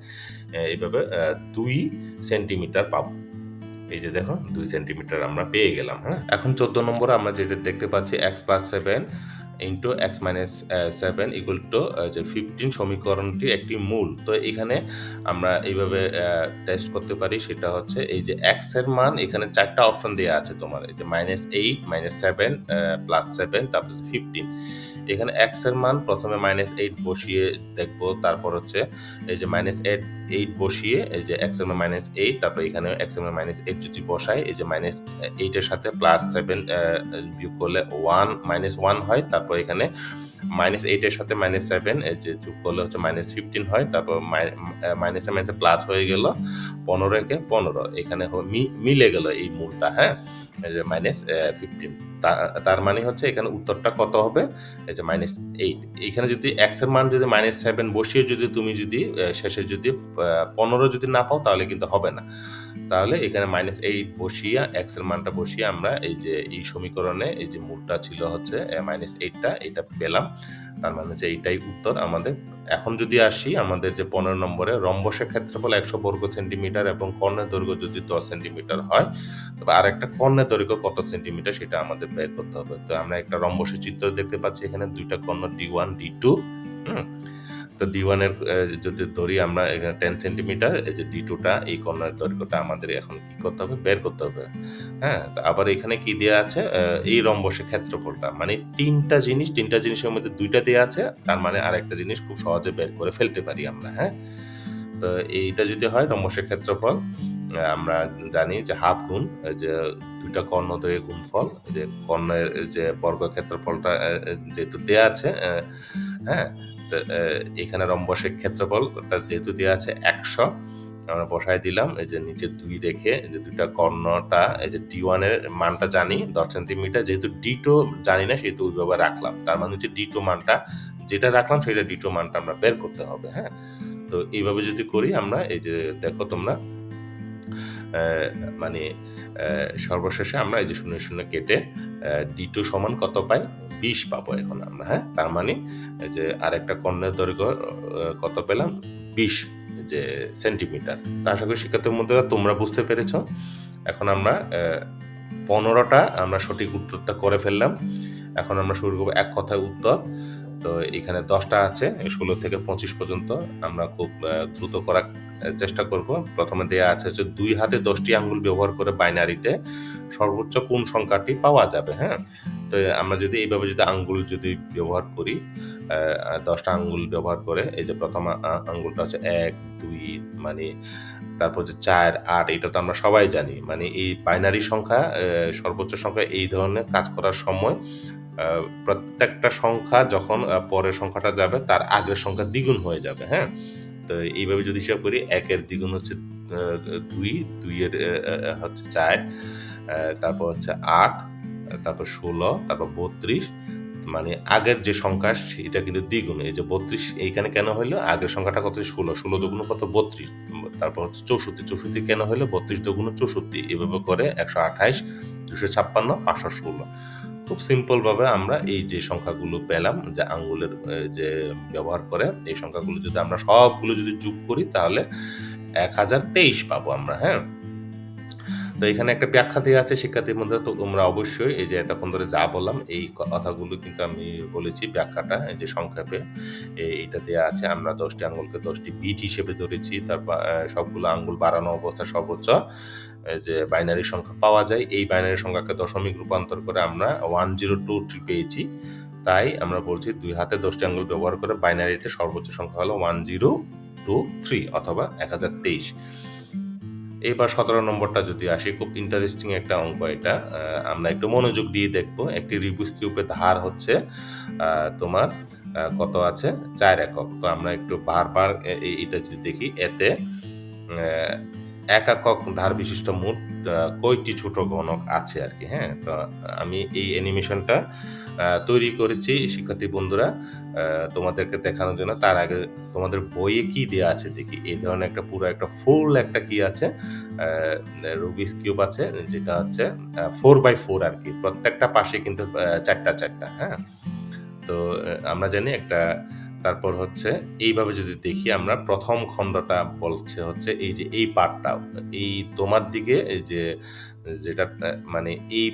এইভাবে 2 সেন্টিমিটার পাবো। এই যে দেখো 2 সেন্টিমিটার আমরা পেয়ে গেলাম, হ্যাঁ? এখন 14 নম্বরে আমরা যেটা দেখতে পাচ্ছি, x + 7 into x - 7 equal to যে 15 সমীকরণটির একটি মূল। তো এখানে আমরা এইভাবে টেস্ট করতে পারি, সেটা হচ্ছে এই যে x এর মান, এখানে 4টা অপশন দেয়া আছে তোমার। এই যে -8, -7, +7, তারপর 15। এখানে x এর মান প্রথমে -8 বসিয়ে দেখব, তারপর হচ্ছে এই যে -8 বসিয়ে এই যে x এর মান -8, তারপর এখানে x এর মান -8 যদি বসাই, এই যে -8 এর সাথে +7 বিয়োগ করলে 1 হয়। তারপর এখানে -8 এর সাথে -7 এই যে যোগ করলে হচ্ছে -15 হয়। তারপর মাইনাসে মাইনাসে প্লাস হয়ে গেল, 15 কে 15, এখানে মিলে গেল এই মূলটা, হ্যাঁ? এই যে -15। তার মানে হচ্ছে এখানে উত্তরটা কত হবে? এই যে -8। এখানে যদি x এর মান যদি -7 বসিয়ে যদি তুমি যদি শেষে যদি 15 যদি না পাও, তাহলে কিন্তু হবে না। তাহলে এখানে -8 বসিয়ে, x এর মানটা বসিয়ে আমরা এই যে এই সমীকরণে এই যে মূলটা ছিল হচ্ছে -8টা, এটা পেলাম। তার মানে হচ্ছে এইটাই উত্তর আমাদের। এখন যদি আসি আমাদের যে 15 নম্বরে, রম্বসের ক্ষেত্রফল 100 বর্গ সেন্টিমিটার এবং কর্ণের দৈর্ঘ্য যদি 10 সেন্টিমিটার হয়, তবে আরেকটা কর্ণের দৈর্ঘ্য কত সেন্টিমিটার সেটা আমাদের বের করতে হবে। তো আমরা একটা রম্বসের চিত্র দেখতে পাচ্ছি, এখানে 2টা কর্ণ D1, D2, হুম? তো D1 এর যদি ধরি আমরা, এখানে 10 সেন্টিমিটার, এই যে D2 টা, এই কর্ণের দৈর্ঘ্যটা আমাদের এখন কি করতে হবে? বের করতে হবে, হ্যাঁ? তো আবার এখানে কি দেয়া আছে? এই রম্বসের ক্ষেত্রফলটা, মানে 3টা জিনিসের মধ্যে 2টা দেয়া আছে, তার মানে আরেকটা জিনিস খুব সহজে বের করে ফেলতে পারি আমরা, হ্যাঁ? তো এইটা যদি হয় রম্বসের ক্ষেত্রফল, আমরা জানি যে হাফ গুণ এই যে 2টা কর্ণদ্বয়ের গুণফল, যে কর্ণের যে বর্গক্ষেত্রফলটা যেহেতু দেয়া আছে, হ্যাঁ? তো এখানে রম্বসের ক্ষেত্রফলটা যেহেতু দেয়া আছে 100, আমরা বসায় দিলাম। এই যে নিচে 2 রেখে এই যে 2টা কর্ণটা, এই যে D1 এর মানটা জানি 10 সেন্টিমিটার, যেহেতু D2 জানি না সেহেতু ওইভাবে রাখলাম। তার মানে হচ্ছে D2 মানটা যেটা রাখলাম সেটা D2 মানটা আমরা বের করতে হবে, হ্যাঁ? তো এইভাবে যদি করি আমরা, এই যে দেখো তোমরা মানে সর্বশেষে আমরা এই যে 0 0 কেটে D2 সমান কত পাই? 20 পাবো এখন আমরা, হ্যাঁ? তার মানে এই যে আরেকটা কর্ণের দৈর্ঘ্য কত পেলাম? 20 যে সেন্টিমিটার। তো আশা করি শিক্ষার্থী বন্ধুরা তোমরা বুঝতে পেরেছ। এখন আমরা 15টা আমরা সঠিক উত্তরটা করে ফেললাম। এখন আমরা শুরু করবো এক কথায় উত্তর। তো এখানে 10টা আছে, 16 থেকে 25 পর্যন্ত আমরা খুব দ্রুত করার চেষ্টা করব। প্রথমে দেয়া আছে যে 2 হাতে 10টি আঙ্গুল ব্যবহার করে বাইনারিতে সর্বোচ্চ কোন সংখ্যাটি পাওয়া যাবে, হ্যাঁ? তো আমরা যদি এইভাবে যদি আঙ্গুল যদি ব্যবহার করি, 10টা আঙ্গুল ব্যবহার করে এই যে প্রথম আঙ্গুলটা হচ্ছে 1, 2 মানে তারপর হচ্ছে 4, 8 এটা তো আমরা সবাই জানি। মানে এই বাইনারি সংখ্যা সর্বোচ্চ সংখ্যা এই ধরনের কাজ করার সময় প্রত্যেকটা সংখ্যা যখন পরের সংখ্যাটা যাবে তার আগের সংখ্যা দ্বিগুণ হয়ে যাবে, হ্যাঁ? তো এইভাবে যদি হিসাব করি 1 এর দ্বিগুণ হচ্ছে 2, 2 এর হচ্ছে 4, তারপর হচ্ছে 8, তারপর 16, তারপর 32 মানে আগের যে সংখ্যা সেটা কিন্তু দ্বিগুণ। এই যে 32 এইখানে কেন হইলো? আগের সংখ্যাটা কত? 16, 16 দুগুণ কত? 32, তারপর হচ্ছে 64, 64 কেন হইলো? 32 দুগুণ 64, এভাবে করে 128, 256, 516। খুব সিম্পল ভাবে আমরা এই যে সংখ্যাগুলো পেলাম যে আঙ্গুলের যে ব্যবহার করে এই সংখ্যাগুলো যদি আমরা সবগুলো যদি যোগ করি তাহলে 1023 পাবো আমরা, হ্যাঁ? তো এখানে একটা ব্যাখ্যা দেওয়া আছে শিক্ষার্থীর মধ্যে, তো তোমরা অবশ্যই এই যে এতক্ষণ ধরে যা বললাম এই কথাগুলো কিন্তু আমি বলেছি ব্যাখ্যাটা এই যে সংক্ষেপে এইটা দেওয়া আছে। আমরা 10টি আঙ্গুলকে 10টি বিট হিসেবে ধরেছি, তারপর সবগুলো আঙ্গুল বাড়ানো অবস্থায় সর্বোচ্চ যে বাইনারি সংখ্যা পাওয়া যায়, এই বাইনারি সংখ্যাকে দশমিক রূপান্তর করে আমরা 1023 পেয়েছি। তাই আমরা বলছি 2 হাতে 10টি আঙ্গুল ব্যবহার করে বাইনারিতে সর্বোচ্চ সংখ্যা হলো 1023 অথবা 1023। এবার 17 নম্বরটা যদি আসি, খুব ইন্টারেস্টিং একটা অঙ্ক এটা। আমরা একটু মনোযোগ দিয়ে দেখব। একটি রিবিউস কিউবের ধার হচ্ছে তোমার কত আছে? 4 একক। তো আমরা একটু বারবার এটা যদি দেখি, এতে 1 একক ধার বিশিষ্ট মোট কয়টি ছোট ঘনক আছে আর কি, হ্যাঁ? তো আমি এই অ্যানিমেশনটা তৈরি করেছি শিক্ষার্থী বন্ধুরা তোমাদেরকে দেখানোর জন্য। তার আগে তোমাদের বইয়ে কি দেওয়া আছে দেখি। এই ধরনের একটা পুরো একটা ফুল একটা কি আছে, রুবিক্স কিউব আছে, যেটা হচ্ছে 4x4 আর কি। প্রত্যেকটা পাশে কিন্তু 4টা 4টা, হ্যাঁ? তো আমরা জানি একটা, তারপর হচ্ছে এইভাবে যদি দেখি আমরা প্রথম খণ্ডটা বলছে হচ্ছে এই যে এই পার্টটা, এই তোমার দিকে এই যে যেটা মানে এই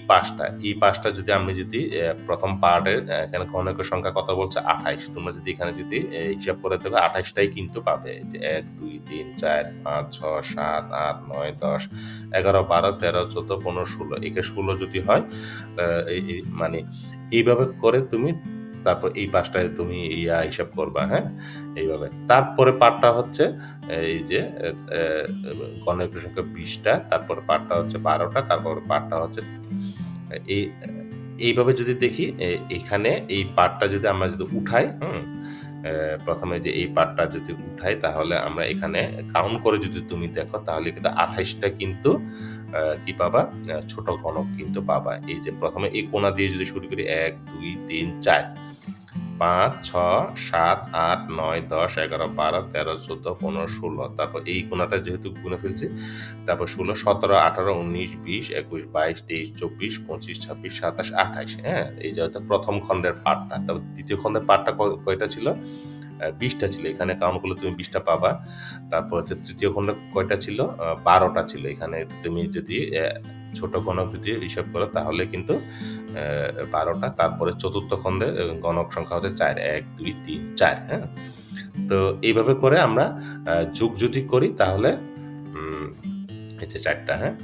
পাশটা যদি আমি যদি প্রথম পার্টের এখানে ঘনকের সংখ্যা কত বলছে? 28। তোমরা যদি এখানে যদি হিসাব করে দেখো 28টাই কিন্তু পাবে। যে 1, 2, 3, 4, 5, 6, 7, 8, 9, 10, 11, 12, 13, 14, 15, 16, একে 16 যদি হয় মানে এইভাবে করে তুমি তারপর এই পাশটায় তুমি হিসাব করবা, হ্যাঁ? এইভাবে। তারপরে পার্টটা হচ্ছে এই যে ঘনকের সংখ্যা 20টা, তারপরে পার্টটা হচ্ছে 12টা, তারপরে পার্টটা হচ্ছে এই এইভাবে যদি দেখি এখানে এই পার্টটা যদি আমরা যদি উঠাই, প্রথমে যে এই পার্টটা যদি উঠাই তাহলে আমরা এখানে কাউন্ট করে যদি তুমি দেখো তাহলে কিন্তু 28টা কিন্তু কি পাবা? ছোট ঘনক কিন্তু পাবা। এই যে প্রথমে এই কোণা দিয়ে যদি শুরু করি 1, 2, 3, 4, 5, 6, 7, 8, 9, 10, 11, 12, 13, 14, 15, 16, তারপর এই কোণাটা যেহেতু গুনে ফেলছি, তারপর 16, 17, 18, 19, 20, 21, 22, 23, 24, 25, 26, 27, 28, হ্যাঁ? এই যে হয়তো প্রথম খণ্ডের পার্টটা। তারপর দ্বিতীয় খণ্ডের পার্টটা কয়টা ছিল? 20টা ছিল। এখানে কাউন্ট করলে তুমি 20টা পাবা। তারপর হচ্ছে তৃতীয় খণ্ডে কয়টা ছিল? 12টা ছিল। এখানে তুমি যদি ছোট গণক যদি হিসাব করো তাহলে কিন্তু 12টা। তারপরে চতুর্থ খণ্ডে গণক সংখ্যা হচ্ছে 4, 1, 2, 3, 4, হ্যাঁ? তো এইভাবে করে আমরা যোগ যদি করি তাহলে এই যে 4টা, হ্যাঁ?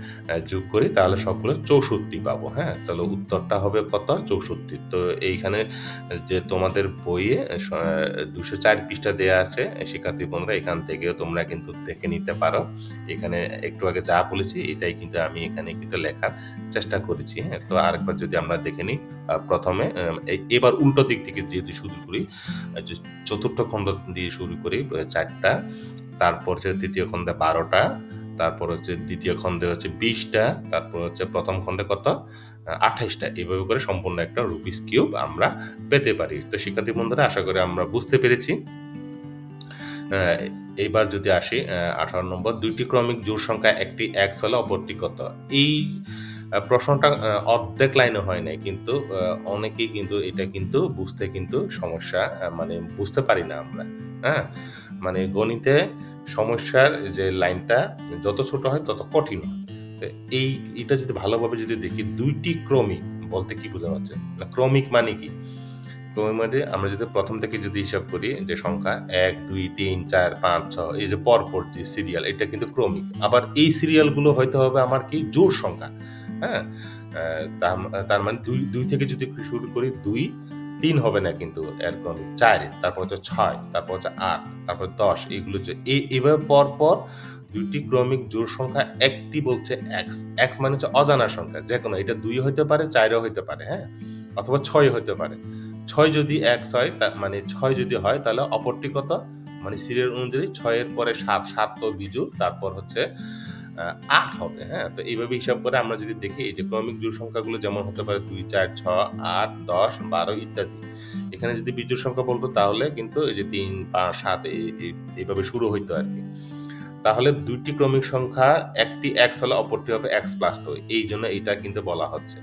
যোগ করি তাহলে সবগুলো 64 পাবো, হ্যাঁ? তাহলে উত্তরটা হবে কত? 64। তো এইখানে যে তোমাদের বইয়ে 204 পৃষ্ঠা দেয়া আছে শিক্ষার্থী বন্ধুরা, এখান থেকেও তোমরা কিন্তু দেখে নিতে পারো। এখানে একটু আগে যা বলেছি এটাই কিন্তু আমি এখানে কিন্তু লেখার চেষ্টা করেছি, হ্যাঁ? তো আরেকবার যদি আমরা দেখে নিই, প্রথমে এবার উল্টো দিক থেকে যদি শুরু করি, যে চতুর্থ খণ্ড দিয়ে শুরু করি 4টা, তারপর হচ্ছে তৃতীয় খণ্ডে 12টা, তারপর হচ্ছে দ্বিতীয় খণ্ডে হচ্ছে 20টা, তারপর হচ্ছে প্রথম খণ্ডে কত? 28টা। এভাবে করে সম্পূর্ণ একটা রুবিক্স কিউব আমরা পেতে পারি। তো শিক্ষার্থী বন্ধুরা আশা করি আমরা বুঝতে পেরেছি। আহ, এইবার যদি আসি 18 নম্বর, দুইটি ক্রমিক জোড় সংখ্যা একটি এক্স হলে অপরটি কত? এই প্রশ্নটা অর্ধেক লাইনে হয় নাই, কিন্তু অনেকেই কিন্তু এটা কিন্তু বুঝতে কিন্তু সমস্যা, মানে বুঝতে পারি না আমরা। হ্যাঁ, মানে গণিতে সমস্যার যে লাইনটা যত ছোট হয় তত কঠিন হয়। তো এই এটা যদি ভালোভাবে যদি দেখি, দুইটি ক্রমিক বলতে কি বোঝানো হচ্ছে? না, ক্রমিক মানে কি? ক্রমিক মানে আমরা যদি প্রথম থেকে যদি হিসাব করি যে সংখ্যা 1 2 3 4 5 6, এই যে পরপর যে সিরিয়াল, এটা কিন্তু ক্রমিক। আবার এই সিরিয়ালগুলো হইতে হবে আমার কি জোড় সংখ্যা। হ্যাঁ, তার মানে দুই দুই থেকে যদি শুরু করি, 2 3 হবে না কিন্তু এর ক্রমিক, 4, তারপর হচ্ছে 6, তারপর হচ্ছে 8, তারপর 10, এগুলো যে এইভাবে পরপর দুইটি ক্রমিক জোড় সংখ্যা, একটি বলছে এক্স। এক্স মানে হচ্ছে অজানা সংখ্যা, যে কোনো, এটা 2 হইতে পারে, 4ও হইতে পারে, হ্যাঁ, অথবা 6 হইতে পারে। 6 যদি এক্স হয়, মানে 6 যদি হয় তাহলে অপরটি কত? মানে সিরিয়াল অনুযায়ী 6 এর পরে 7, 7 তো বিজোড়, তারপর হচ্ছে 8 হবে। হ্যাঁ, তো এইভাবে হিসাব করে আমরা যদি দেখি, এই যে ক্রমিক জোড় সংখ্যাগুলো যেমন হতে পারে 2 4 6 8 10 12 ইত্যাদি। এখানে যদি বিজোড় সংখ্যা বলতো তাহলে কিন্তু এই যে 3 5 7 এইভাবে শুরু হইতো আর কি। তাহলে দুইটি ক্রমিক সংখ্যা একটি এক্স হলে অপরটি হবে এক্স প্লাস টু, এই জন্য এটা কিন্তু বলা হচ্ছে।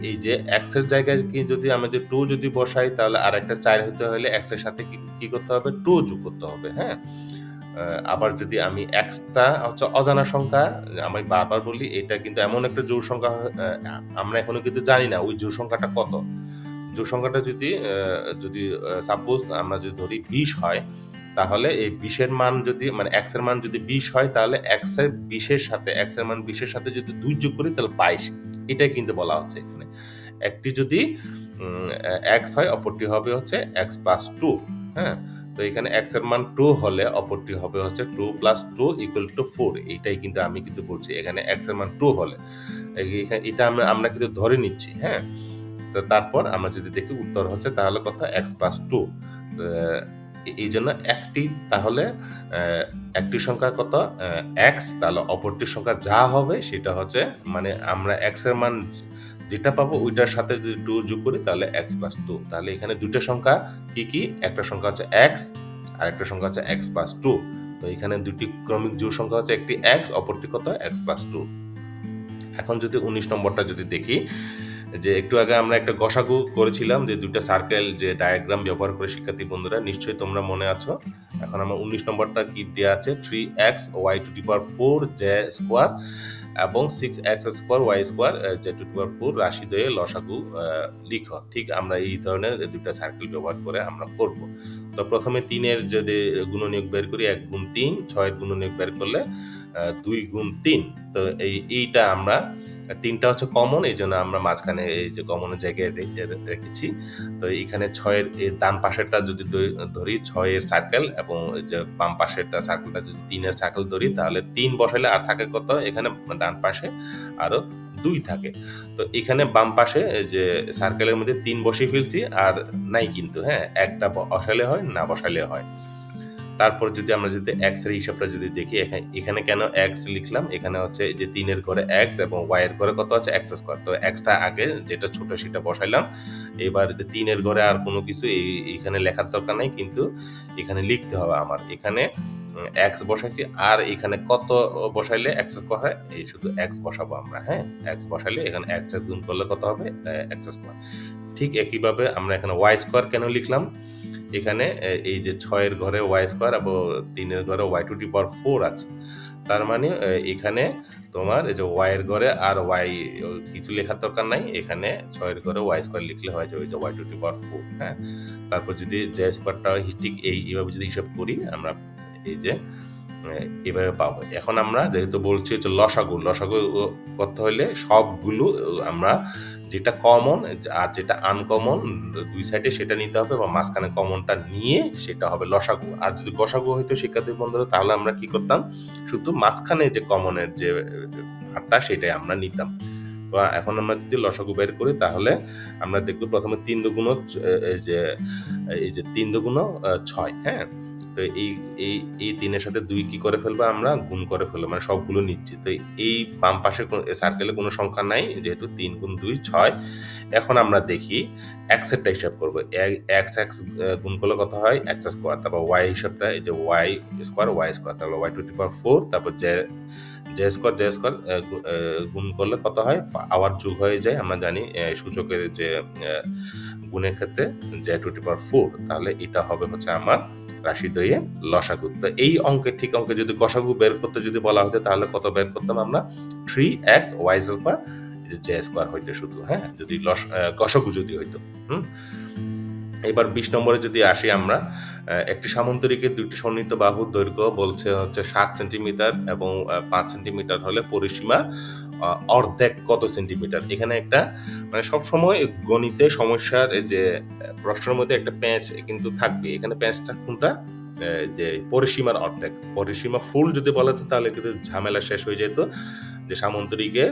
এই যে এক্স এর জায়গায় কি যদি আমরা যে 2 যদি বসাই, তাহলে আর একটা 4 হতে হলে এক্স এর সাথে কি করতে হবে? 2 যোগ করতে হবে। হ্যাঁ, আবার যদি আমি এক্সটা হচ্ছে অজানা সংখ্যা, আমি বারবার বলি এটা কিন্তু এমন একটা জোড় সংখ্যা, আমরা এখনো কিন্তু জানি না ওই জোড় সংখ্যাটা কত। জোড় সংখ্যাটা যদি সাপোজ আমরা যদি ধরি 20 হয়, তাহলে এই 20 এর মান যদি, মানে x এর মান যদি 20 হয়, তাহলে x এর 20 এর সাথে, x এর মান 20 এর সাথে যদি 2 যোগ করি তাহলে 22। এটাই কিন্তু বলা হচ্ছে এখানে। একটি যদি x হয়, অপরটি হবে হচ্ছে x প্লাস 2। হ্যাঁ, তো এখানে x এর মান 2 হলে অপরটি হবে হচ্ছে 2 প্লাস 2 ইকুয়াল টু 4। এইটাই কিন্তু আমি কিন্তু বলছি, এখানে x এর মান 2 হলে এটা আমরা আমরা কিন্তু ধরে নিচ্ছি। হ্যাঁ, তো তারপর আমরা যদি দেখি উত্তর হচ্ছে তাহলে কত? x plus 2। এই জন্য একটি, তাহলে একটি সংখ্যা কত? x, তাহলে অপরটির সংখ্যা যা হবে সেটা হচ্ছে, মানে আমরা x এর মান যেটা পাবো ওইটার সাথে যদি 2 যোগ করি তাহলে x প্লাস 2। তাহলে এখানে দুইটা সংখ্যা কি কি? একটা সংখ্যা হচ্ছে x, আর একটা সংখ্যা হচ্ছে x প্লাস 2। তো এখানে দুটি ক্রমিক জোড় সংখ্যা হচ্ছে, একটি x, অপরটি কত? x plus 2। এখন যদি 19 নম্বরটা যদি দেখি, যে একটু আগে আমরা একটা গসাগু করেছিলাম যে দুইটা সার্কেল যে ডায়াগ্রাম ব্যবহার করে, শিক্ষার্থী বন্ধুরা নিশ্চয়ই তোমরা মনে আছো। এখন আমার 19 নম্বরটা কি দেওয়া আছে? 3x y to the power 4 z square এবং 6x square y square z to the power 4 রাশি দ্বয়ে লসাগু লিখো। ঠিক আমরা এই ধরনের দুইটা সার্কেল ব্যবহার করে আমরা করব। তো প্রথমে 3 এর যদি গুণনীয়ক বের করি, 1 গুণ 3, 6 এর গুণনীয়ক বের করলে 2 গুণ 3। তো এইটা আমরা, 3টা হচ্ছে কমন, এই জন্য আমরা মাঝখানে এই যে কমনের জায়গায় রেখেছি। তো এইখানে 6 এর ডান পাশেরটা যদি ধরি 6 এর সার্কেল, এবং যে বাম পাশেরটা সার্কেলটা যদি 3 এর সার্কেল ধরি, তাহলে 3 বসাইলে আর থাকে কত? এখানে ডান পাশে আরো 2 থাকে। তো এখানে বাম পাশে এই যে সার্কেলের মধ্যে 3 বসিয়ে ফেলছি, আর নাই কিন্তু, হ্যাঁ, একটা বসালে হয়, না বসালে হয়। তারপর যদি আমরা যদি x এর হিসাবটা যদি দেখি, এখানে কেন x লিখলাম? এখানে হচ্ছে যে 3 এর ঘরে x এবং y এর ঘরে কত আছে? x square. তো x টা আগে যেটা ছোট সেটা বসাইলাম। এবার যে 3 এর ঘরে আর কোনো কিছু এইখানে লেখার দরকার নাই, কিন্তু এখানে লিখতে হবে আমার। এখানে x বসাইছি, আর এখানে কত বসাইলে x স্কয়ার হয়? এই শুধু x বসাবো আমরা। হ্যাঁ, x বসাইলে এখানে x এর গুণ করলে কত হবে? x square. ঠিক একইভাবে আমরা এখানে y স্কয়ার কেন লিখলাম? এখানে এই যে 6 এর ঘরে y স্কয়ার এবং 3 এর ঘরে y টু দি পাওয়ার 4 আছে। তার মানে এখানে তোমার এই যে y এর ঘরে আর y কিছু লেখার দরকার নাই। এখানে 6 এর ঘরে y স্কয়ার লিখলে হয়ে যাবে যে y টু দি পাওয়ার 4। হ্যাঁ, তারপর যদি z স্কয়ারটা ঠিক এইভাবে যদি হিসাব করি, আমরা এই যে এভাবে পাবো। এখন আমরা যেহেতু বলছি যে লসাগু করতে হলে সবগুলো আমরা যেটা কমন আর যেটা আনকমন দুই সাইডে সেটা নিতে হবে, বা মাঝখানে কমনটা নিয়ে সেটা হবে লসাগু। আর যদি গসাগু হইতো শিক্ষার্থী বন্ধুরা, তাহলে আমরা কি করতাম? শুধু মাঝখানে যে কমনের যে ভাগটা সেটাই আমরা নিতাম। তো এখন আমরা যদি লসাগু বের করি, তাহলে আমরা দেখব প্রথমে 3 দুগুণ এই যে 3 দুগুণ 6। হ্যাঁ, তো এই এই এই ৩ এর সাথে ২ কি করে ফেলবো আমরা? গুণ করে ফেলবো। মানে সবগুলো নিচ্ছি। তো এই বাম পাশে সার্কেলে কোনো সংখ্যা নাই। যেহেতু ৩ গুণ ২ ৬। এখন আমরা দেখি x এরটা হিসাব করব। x গুণ করলে কত হয়? x square. তারপর y হিসাবটা এই যে y স্কয়ার, y স্কয়ার। তাহলে y টু দি পাওয়ার ৪, তারপর জে স্কয়ার, গুণ করলে কত হয়? আবার যোগ হয়ে যায়। আমরা জানি সূচকের যে গুণের ক্ষেত্রে জে টু দি পাওয়ার ৪। তাহলে এটা হবে হচ্ছে আমার রাশিদ্বয়ের লসাগু। তো এই অঙ্কের ঠিক অঙ্কে যদি গসাগু বের করতে যদি বলা হতো তাহলে কত বের করতাম আমরা? 3x y square J square হইতো শুধু, হ্যাঁ? যদি গসাগু যদি হইতো। এবার ২০ নম্বরে যদি আসি আমরা, একটি সামান্তরিকের ২টি সন্নিহিত বাহুর দৈর্ঘ্য বলছে হচ্ছে ৬০ সেন্টিমিটার এবং ৫ সেন্টিমিটার হলে পরিসীমা অর্ধেক কত সেন্টিমিটার? এখানে একটা মানে সবসময় গণিতে সমস্যার যে প্রশ্নের মধ্যে একটা প্যাঁচ কিন্তু থাকবে। এখানে প্যাঁচটা কোনটা? যে পরিসীমার অর্ধেক। পরিসীমা ফুল যদি বলা হতো তাহলে কিন্তু ঝামেলা শেষ হয়ে যেত। যে সামান্তরিকের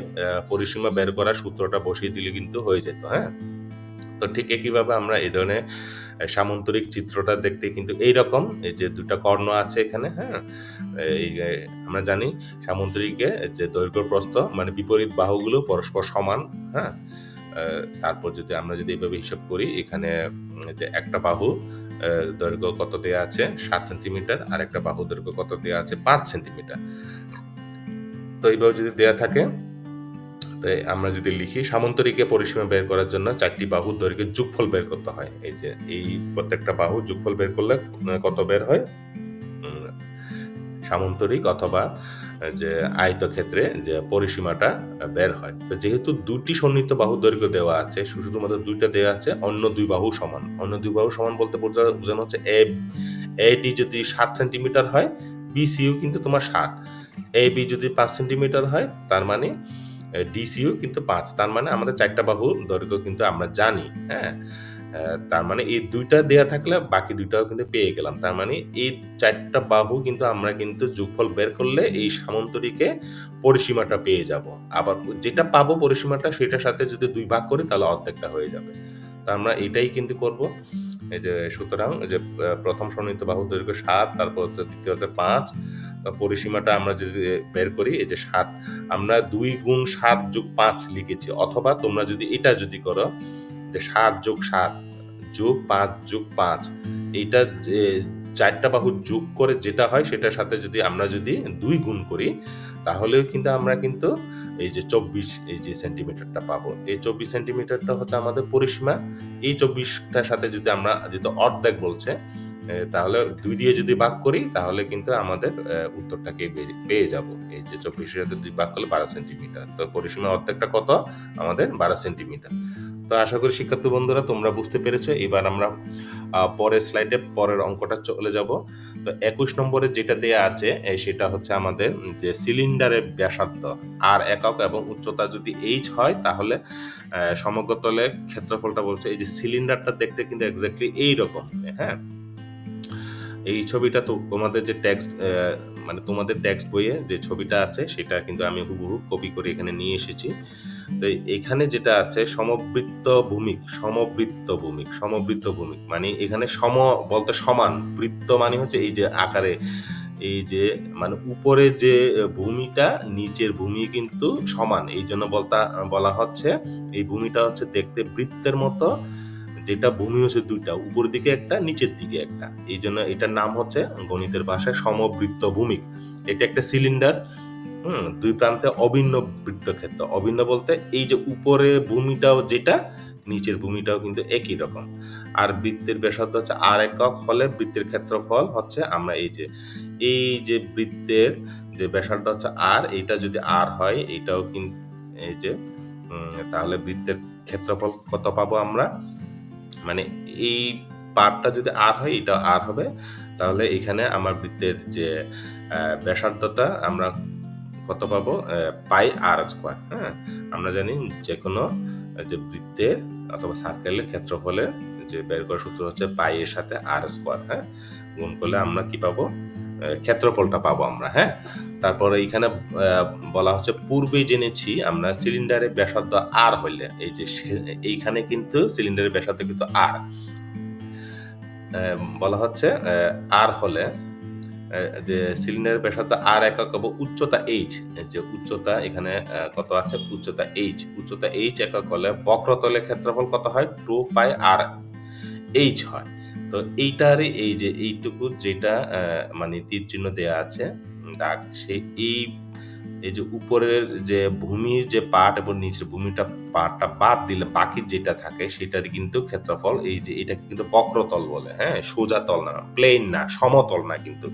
পরিসীমা বের করার সূত্রটা বসিয়ে দিলে কিন্তু হয়ে যেত, হ্যাঁ? তো ঠিক একইভাবে আমরা এই ধরনের সামান্তরিক চিত্রটা দেখতে কিন্তু এইরকম, এই যে ২টা কর্ণ আছে এখানে, হ্যাঁ? এই আমরা জানি সামান্তরিকে যে দৈর্ঘ্য প্রস্থ মানে বিপরীত বাহুগুলো পরস্পর সমান, হ্যাঁ? তারপর যদি আমরা যদি এভাবে হিসাব করি, এখানে যে একটা বাহু দৈর্ঘ্য কত দেয়া আছে? ৭ সেন্টিমিটার, আর একটা বাহু দৈর্ঘ্য কত দেয়া আছে? ৫ সেন্টিমিটার। তো এইভাবে যদি দেয়া থাকে, তাই আমরা যদি লিখি সামান্তরিকে পরিসীমা বের করার জন্য ৪টি বাহুর দৈর্ঘ্যের যোগফল বের করতে হয়। এই যে এই প্রত্যেকটা বাহু যোগফল বের করলে কত বের হয়? সামান্তরিক অথবা যে আয়তক্ষেত্রে যে পরিসীমাটা বের হয়। তো যেহেতু ২টি সন্নিহিত বাহুর দৈর্ঘ্য দেওয়া আছে, শুধুমাত্র ২টা দেওয়া আছে, অন্য ২ বাহু সমান। অন্য ২ বাহু সমান বলতে বোঝানো হচ্ছে AD যদি ৭ সেন্টিমিটার হয়, BCও কিন্তু তোমার ৭। AB যদি ৫ সেন্টিমিটার হয়, তার মানে ডিসিও কিন্তু ৫। তার মানে আমাদের ৪টা বাহুর দৈর্ঘ্য কিন্তু আমরা জানি, হ্যাঁ? তার মানে এই ২টা দেয়া থাকলে বাকি ২টাও কিন্তু পেয়ে গেলাম। তার মানে এই ৪টা বাহু কিন্তু আমরা কিন্তু যোগফল বের করলে এই সামান্তরিকে পরিসীমাটা পেয়ে যাব। আবার যেটা পাবো পরিসীমাটা সেটার সাথে যদি ২ ভাগ করি তাহলে অর্ধেকটা হয়ে যাবে। তো আমরা এটাই কিন্তু করব। এই যে সুতরাং যে প্রথম সন্নিহিত বাহুর দৈর্ঘ্য ৭, তারপর হচ্ছে দ্বিতীয়তে ৫। পরিসীমাটা আমরা যদি বের করি, এই যে ৭, আমরা ২ গুণ ৭ যোগ ৫ লিখেছি, অথবা তোমরা যদি এটা যদি করো যে ৭ যোগ ৭ যোগ ৫ যোগ ৫, এইটা যে ৪টা বাহু যোগ করে যেটা হয় সেটার সাথে যদি আমরা যদি ২ গুণ করি তাহলেও কিন্তু আমরা কিন্তু এই যে ২৪ এই যে সেন্টিমিটারটা পাবো। এই ২৪ সেন্টিমিটারটা হচ্ছে আমাদের পরিসীমা। এই ২৪টার সাথে যদি আমরা যেহেতু অর্ধেক বলছে, তাহলে ২ দিয়ে যদি ভাগ করি তাহলে কিন্তু আমাদের উত্তরটাকে পেয়ে যাব। এই যে ২৪ এর সাথে ২ ভাগ করলে ১২ সেন্টিমিটার। তো পরিসীমার অর্ধেকটা কত? আমাদের ১২ সেন্টিমিটার। তো আশা করি শিক্ষার্থী বন্ধুরা তোমরা বুঝতে পেরেছো। এবার আমরা পরের স্লাইডে পরের অঙ্কটা চলে যাব। তো ২১ নম্বরে যেটা দেয়া আছে সেটা হচ্ছে আমাদের যে সিলিন্ডারের ব্যাসার্ধ R একক এবং উচ্চতা যদি h হয় তাহলে সমগ্র তলে ক্ষেত্রফলটা বলছে। এই যে সিলিন্ডারটা দেখতে কিন্তু এক্স্যাক্টলি এইরকম, হ্যাঁ? এই ছবিটা তো তোমাদের যে মানে তোমাদের টেক্সট বইয়ে যে ছবিটা আছে সেটা কিন্তু আমি হুবহু কপি করে এখানে নিয়ে এসেছি। তো এখানে যেটা আছে সমবৃত্ত ভূমিক মানে এখানে বলতে সমান, বৃত্ত মানে হচ্ছে এই যে আকারে, এই যে মানে উপরে যে ভূমিটা নিচের ভূমি কিন্তু সমান, এই জন্য বলা হচ্ছে এই ভূমিটা হচ্ছে দেখতে বৃত্তের মতো, যেটা ভূমি হচ্ছে ২টা, উপরের দিকে একটা নিচের দিকে একটা, এই জন্য এটার নাম হচ্ছে গণিতের ভাষায় সমবৃত্ত ভূমিক। এটা একটা সিলিন্ডার, ২ প্রান্তে অভিন্ন বৃত্তক্ষেত্র। অভিন্ন বলতে এই যে উপরে ভূমিটাও যেটা, নিচের ভূমিটাও কিন্তু একই রকম। আর বৃত্তের ব্যাসার্ধ হচ্ছে R একক হলে বৃত্তের ক্ষেত্রফল হচ্ছে, আমরা এই যে বৃত্তের যে ব্যাসার্ধ হচ্ছে R, এইটা যদি R হয় এইটাও কিন্তু এই যে তাহলে বৃত্তের ক্ষেত্রফল কত পাবো আমরা? মানে এই পার্টটা যদি R হয় এটা R হবে, তাহলে এখানে আমার বৃত্তের যে ব্যাসার্ধটা আমরা কত পাবো? পাই R স্কয়ার, হ্যাঁ? আমরা জানি যে কোনো যে বৃত্তের অথবা সার্কেলের ক্ষেত্রফলের যে বের করার সূত্র হচ্ছে পাই এর সাথে R স্কয়ার, হ্যাঁ? গুণ করলে আমরা কি পাবো? ক্ষেত্রফলটা পাবো আমরা, হ্যাঁ? তারপরে এইখানে বলা হচ্ছে পূর্বেই জেনেছি আমরা সিলিন্ডারের ব্যাসার্ধ R হইলে, এই যে এইখানে কিন্তু সিলিন্ডারের ব্যাসার্ধ কিন্তু R। বলা হচ্ছে আর হলে যে সিলিন্ডারের ব্যাসার্ধ আর একক এবং উচ্চতা এইচ, যে উচ্চতা এখানে কত আছে, উচ্চতা এইচ একক হলে বক্রতলের ক্ষেত্রফল কত হয়, 2 পাই আর এইচ হয়। তো এইটারই এই যে এইটুকু যেটা মানে তীর চিহ্ন দেয়া আছে দাগ, সেই এই যে উপরের যে ভূমির যে পার্ট এবং নিচের ভূমিটা পার্টটা বাদ দিলে বাকি যেটা থাকে সেটার কিন্তু ক্ষেত্রফল, এই যে এটাকে কিন্তু বক্রতল বলে, হ্যাঁ, সোজা তল না, প্লেন না, সমতল না, কিন্তু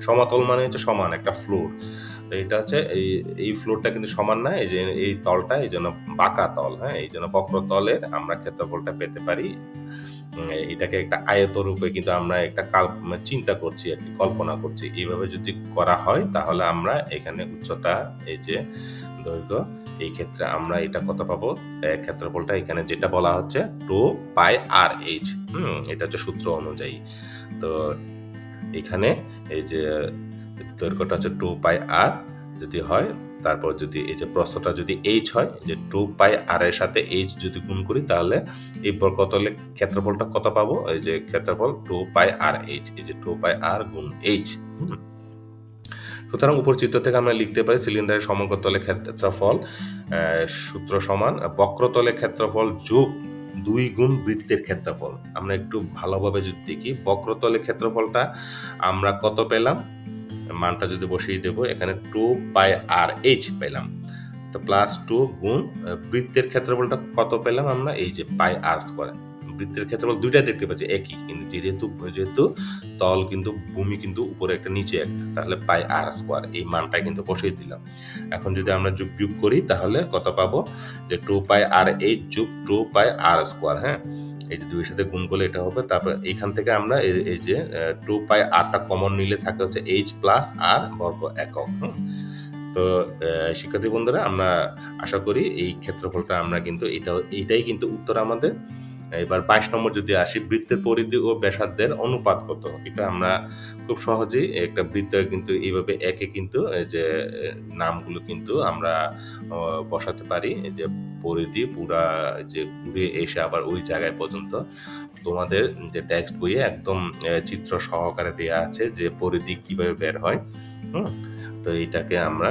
সমতল মানে হচ্ছে সমান একটা ফ্লোর। তো এটা হচ্ছে এই ফ্লোরটা কিন্তু সমান না, এই যে এই তলটা এই জন্য বাঁকা তল, হ্যাঁ, এই জন্য বক্রতলের আমরা ক্ষেত্রফলটা পেতে পারি। এটাকে একটা আয়তরূপে কিন্তু আমরা একটা চিন্তা করছি আর কি, কল্পনা করছি। এইভাবে যদি করা হয় তাহলে আমরা এখানে উচ্চতা, এই যে দৈর্ঘ্য, এই ক্ষেত্রে আমরা এটা কত পাবো, ক্ষেত্রফলটা এখানে যেটা বলা হচ্ছে 2 পাই আর এইচ। এটা হচ্ছে সূত্র অনুযায়ী। তো এখানে এই যে দৈর্ঘ্যটা হচ্ছে 2 পাই আর যদি হয়, তারপর যদি এই যে প্রস্থটা যদি এইচ হয়, যে 2 পাই আর এর সাথে এইচ যদি গুণ করি তাহলে এই বর্গতলের ক্ষেত্রফলটা কত পাবো, এই যে ক্ষেত্রফল 2 পাই আর এইচ, এই যে 2 পাই আর গুণ এইচ। সুতরাং উপর চিত্র থেকে আমরা লিখতে পারি সিলিন্ডারের সমগ্রতলের ক্ষেত্রফল সূত্র সমান বক্রতলের ক্ষেত্রফল যোগ 2 গুণ বৃত্তের ক্ষেত্রফল। আমরা একটু ভালোভাবে যদি দেখি, বক্রতলের ক্ষেত্রফলটা আমরা কত পেলাম, মানটা যদি বসিয়ে দেব, এখানে 2 পাই আর এইচ পেলাম। তো +2 গুণ বৃত্তের ক্ষেত্রফলটা কত পেলাম আমরা, এই যে পাই আর স্কয়ার। বৃত্তের ক্ষেত্রফল দুইটাই দেখতে পাচ্ছি একই, কিন্তু যেহেতু তল কিন্তু ভূমি কিন্তু উপরে একটা নিচে একটা, তাহলে পাই আর স্কয়ার এই মানটা কিন্তু বসিয়ে দিলাম। এখন যদি আমরা বিয়োগ করি তাহলে কত পাবো, যে 2 পাই আর এইচ যোগ 2 পাই আর স্কয়ার, হ্যাঁ, এই যে দুইয়ের সাথে গুণ করলে এটা হবে। তারপর এইখান থেকে আমরা এই যে 2 পাই আর কমন নিলে থাকে হচ্ছে এইচ প্লাস আর বর্গ একক। তো শিক্ষার্থী বন্ধুরা, আমরা আশা করি এই ক্ষেত্রফলটা আমরা কিন্তু এইটাই কিন্তু উত্তর আমাদের। এবার 22 নম্বর যদি আসি, বৃত্তের পরিধি ও ব্যাসার্ধের অনুপাত কত। এটা আমরা খুব সহজেই একটা বৃত্ত কিন্তু এইভাবে একে কিন্তু এই যে নামগুলো কিন্তু আমরা বসাতে পারি, এই যে পরিধি পুরা যে ঘুরে এসে আবার ওই জায়গায় পর্যন্ত। তোমাদের যে টেক্সট বইয়ে একদম চিত্র সহকারে দেয়া আছে যে পরিধি কিভাবে বের হয়। তো এইটাকে আমরা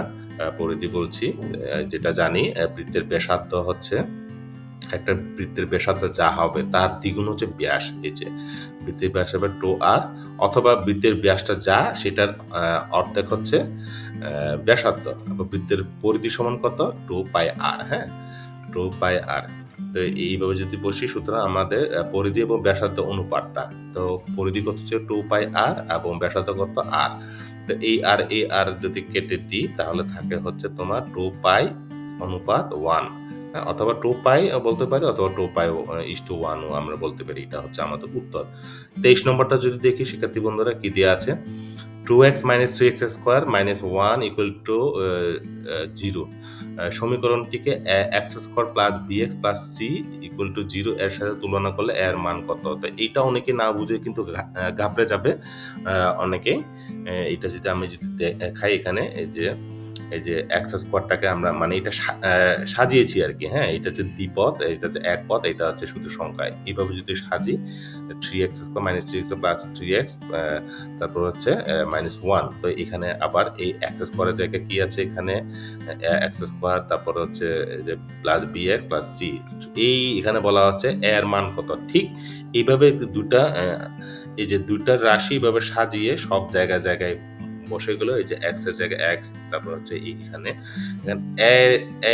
পরিধি বলছি। যেটা জানি, বৃত্তের ব্যাসার্ধ হচ্ছে, একটা বৃত্তের ব্যাসার্ধ যা হবে তার দ্বিগুণ হচ্ছে ব্যাস। এই যে বৃত্তের ব্যাস হবে 2r, অথবা বৃত্তের ব্যাসটা যা সেটার অর্ধেক হচ্ছে ব্যাসার্ধ। বৃত্তের পরিধি সমান কত, 2 পাই আর, হ্যাঁ, 2 পাই আর। তো এইভাবে যদি বসি, সুতরাং আমাদের পরিধি এবং ব্যাসার্ধ অনুপাতটা, তো পরিধি কত হচ্ছে 2 পাই আর এবং ব্যাসার্ধ কত আর। তো এই আর যদি কেটে দিই তাহলে থাকে হচ্ছে তোমার 2 পাই/1, অথবা 2 পাই বলতে পারি, অথবা 2 পাই/1 আমরা বলতে পারি। এটা হচ্ছে আমাদের উত্তর। 23 নম্বরটা যদি দেখি শিক্ষার্থী বন্ধুরা, কি দেওয়া আছে, 2x - 3x স্কয়ার - 1 = 0। সমীকরণটিকে x square plus bx plus c = 0 এর সাথে তুলনা করলে এর মান কত। তো এইটা অনেকে না বুঝে কিন্তু ঘাবড়ে যাবে অনেকেই। এটা যদি আমি যদি দেখাই এখানে, এই যে এক্স স্কোয়ারটাকে আমরা মানে এটা সাজিয়েছি আর কি, হ্যাঁ, এটা হচ্ছে দ্বিপদ, এটা হচ্ছে এক পদ, এটা হচ্ছে শুধু সংখ্যা। এইভাবে যদি সাজি, 3x square - 3x plus 3x, তারপর হচ্ছে -1। তো এখানে আবার এই এক্স স্কোয়ারের জায়গায় কি আছে, এখানে এক্স স্কোয়ার, তারপর হচ্ছে যে প্লাস bx প্লাস c। এই এখানে বলা হচ্ছে এর মান কত। ঠিক এইভাবে দুটা এই যে দুইটা রাশি এইভাবে সাজিয়ে সব জায়গায় বসে গেল। এই যে এক্স এর জায়গায় এক্স, তারপর হচ্ছে এইখানে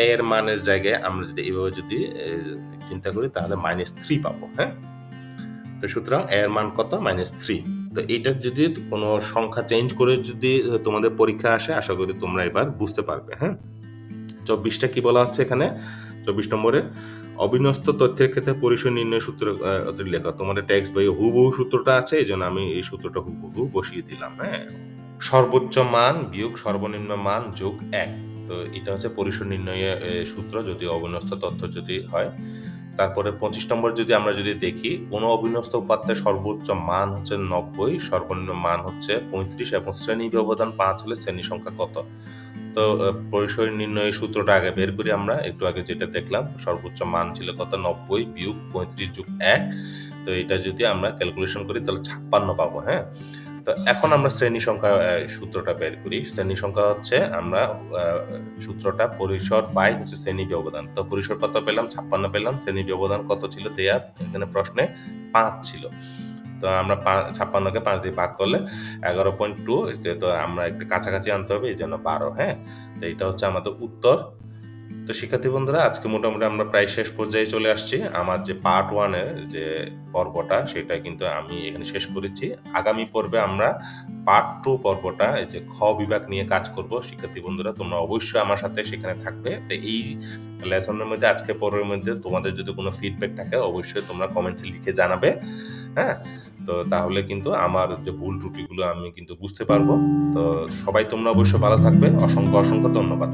এর মানের জায়গায় আমরা যদি এইভাবে যদি চিন্তা করি তাহলে -3 পাবো, হ্যাঁ। তো সুতরাং এর মান কত, -3। তো এইটা যদি কোনো সংখ্যা চেঞ্জ করে যদি তোমাদের পরীক্ষা আসে, আশা করি তোমরা এবার বুঝতে পারবে, হ্যাঁ। 24টা কি বলা হচ্ছে এখানে, 24 নম্বরে অবিন্যস্ত তথ্যের ক্ষেত্রে পরিসর নির্ণয় সূত্র লেখা। তোমাদের টেক্সট বইয়ে হুবহু সূত্রটা আছে, এই জন্য আমি এই সূত্রটা হুবহু বসিয়ে দিলাম, হ্যাঁ। সর্বোচ্চ মান বিয়োগ সর্বনিম্ন মান যোগ 1। তো এটা হচ্ছে পরিসর নির্ণয়ের সূত্র যদি অবিন্যস্ত তথ্য যদি হয়। তারপরে 25 নম্বর যদি আমরা যদি দেখি, কোনো অবিন্যস্ত উপাত্তের সর্বোচ্চ মান হচ্ছে 90, সর্বনিম্ন মান হচ্ছে 35 এবং শ্রেণী ব্যবধান 5 হলে শ্রেণী সংখ্যা কত। তো পরিসর নির্ণয়ের সূত্রটা আগে বের করি আমরা। একটু আগে যেটা দেখলাম, সর্বোচ্চ মান ছিল কত, 90 বিয়োগ 35 যোগ 1। তো এটা যদি আমরা ক্যালকুলেশন করি তাহলে 56 পাবো, হ্যাঁ? তো এখন আমরা শ্রেণী সংখ্যা সূত্রটা বের করি। শ্রেণী সংখ্যা হচ্ছে আমরা সূত্রটা পরিসর বাই হচ্ছে শ্রেণী ব্যবধান। তো পরিসর কত পেলাম? 56 পেলাম। শ্রেণী ব্যবধান কত ছিল দেয়া? এখানে প্রশ্নে 5 ছিল। তো আমরা 56 কে 5 দিয়ে ভাগ করলে 11.2, যেহেতু আমরা একটু কাছাকাছি আনতে হবে এইজন্য 12, হ্যাঁ? তো এটা হচ্ছে আমাদের উত্তর। তো শিক্ষার্থী বন্ধুরা, আজকে মোটামুটি আমরা প্রায় শেষ পর্যায়ে চলে আসছি। আমার যে পার্ট 1 এর যে পর্বটা সেটা কিন্তু আমি এখানে শেষ করেছি। আগামী পর্বে আমরা পার্ট 2 পর্বটা এই যে খ বিভাগ নিয়ে কাজ করব। শিক্ষার্থী বন্ধুরা, তোমরা অবশ্যই আমার সাথে সেখানে থাকবে। তো এই লেসনের মধ্যে আজকে পর্বের মধ্যে তোমাদের যদি কোনো ফিডব্যাক থাকে অবশ্যই তোমরা কমেন্টসে লিখে জানাবে, হ্যাঁ? তো তাহলে কিন্তু আমার যে ভুল ত্রুটিগুলো আমি কিন্তু বুঝতে পারবো। তো সবাই তোমরা অবশ্যই ভালো থাকবে। অসংখ্য ধন্যবাদ।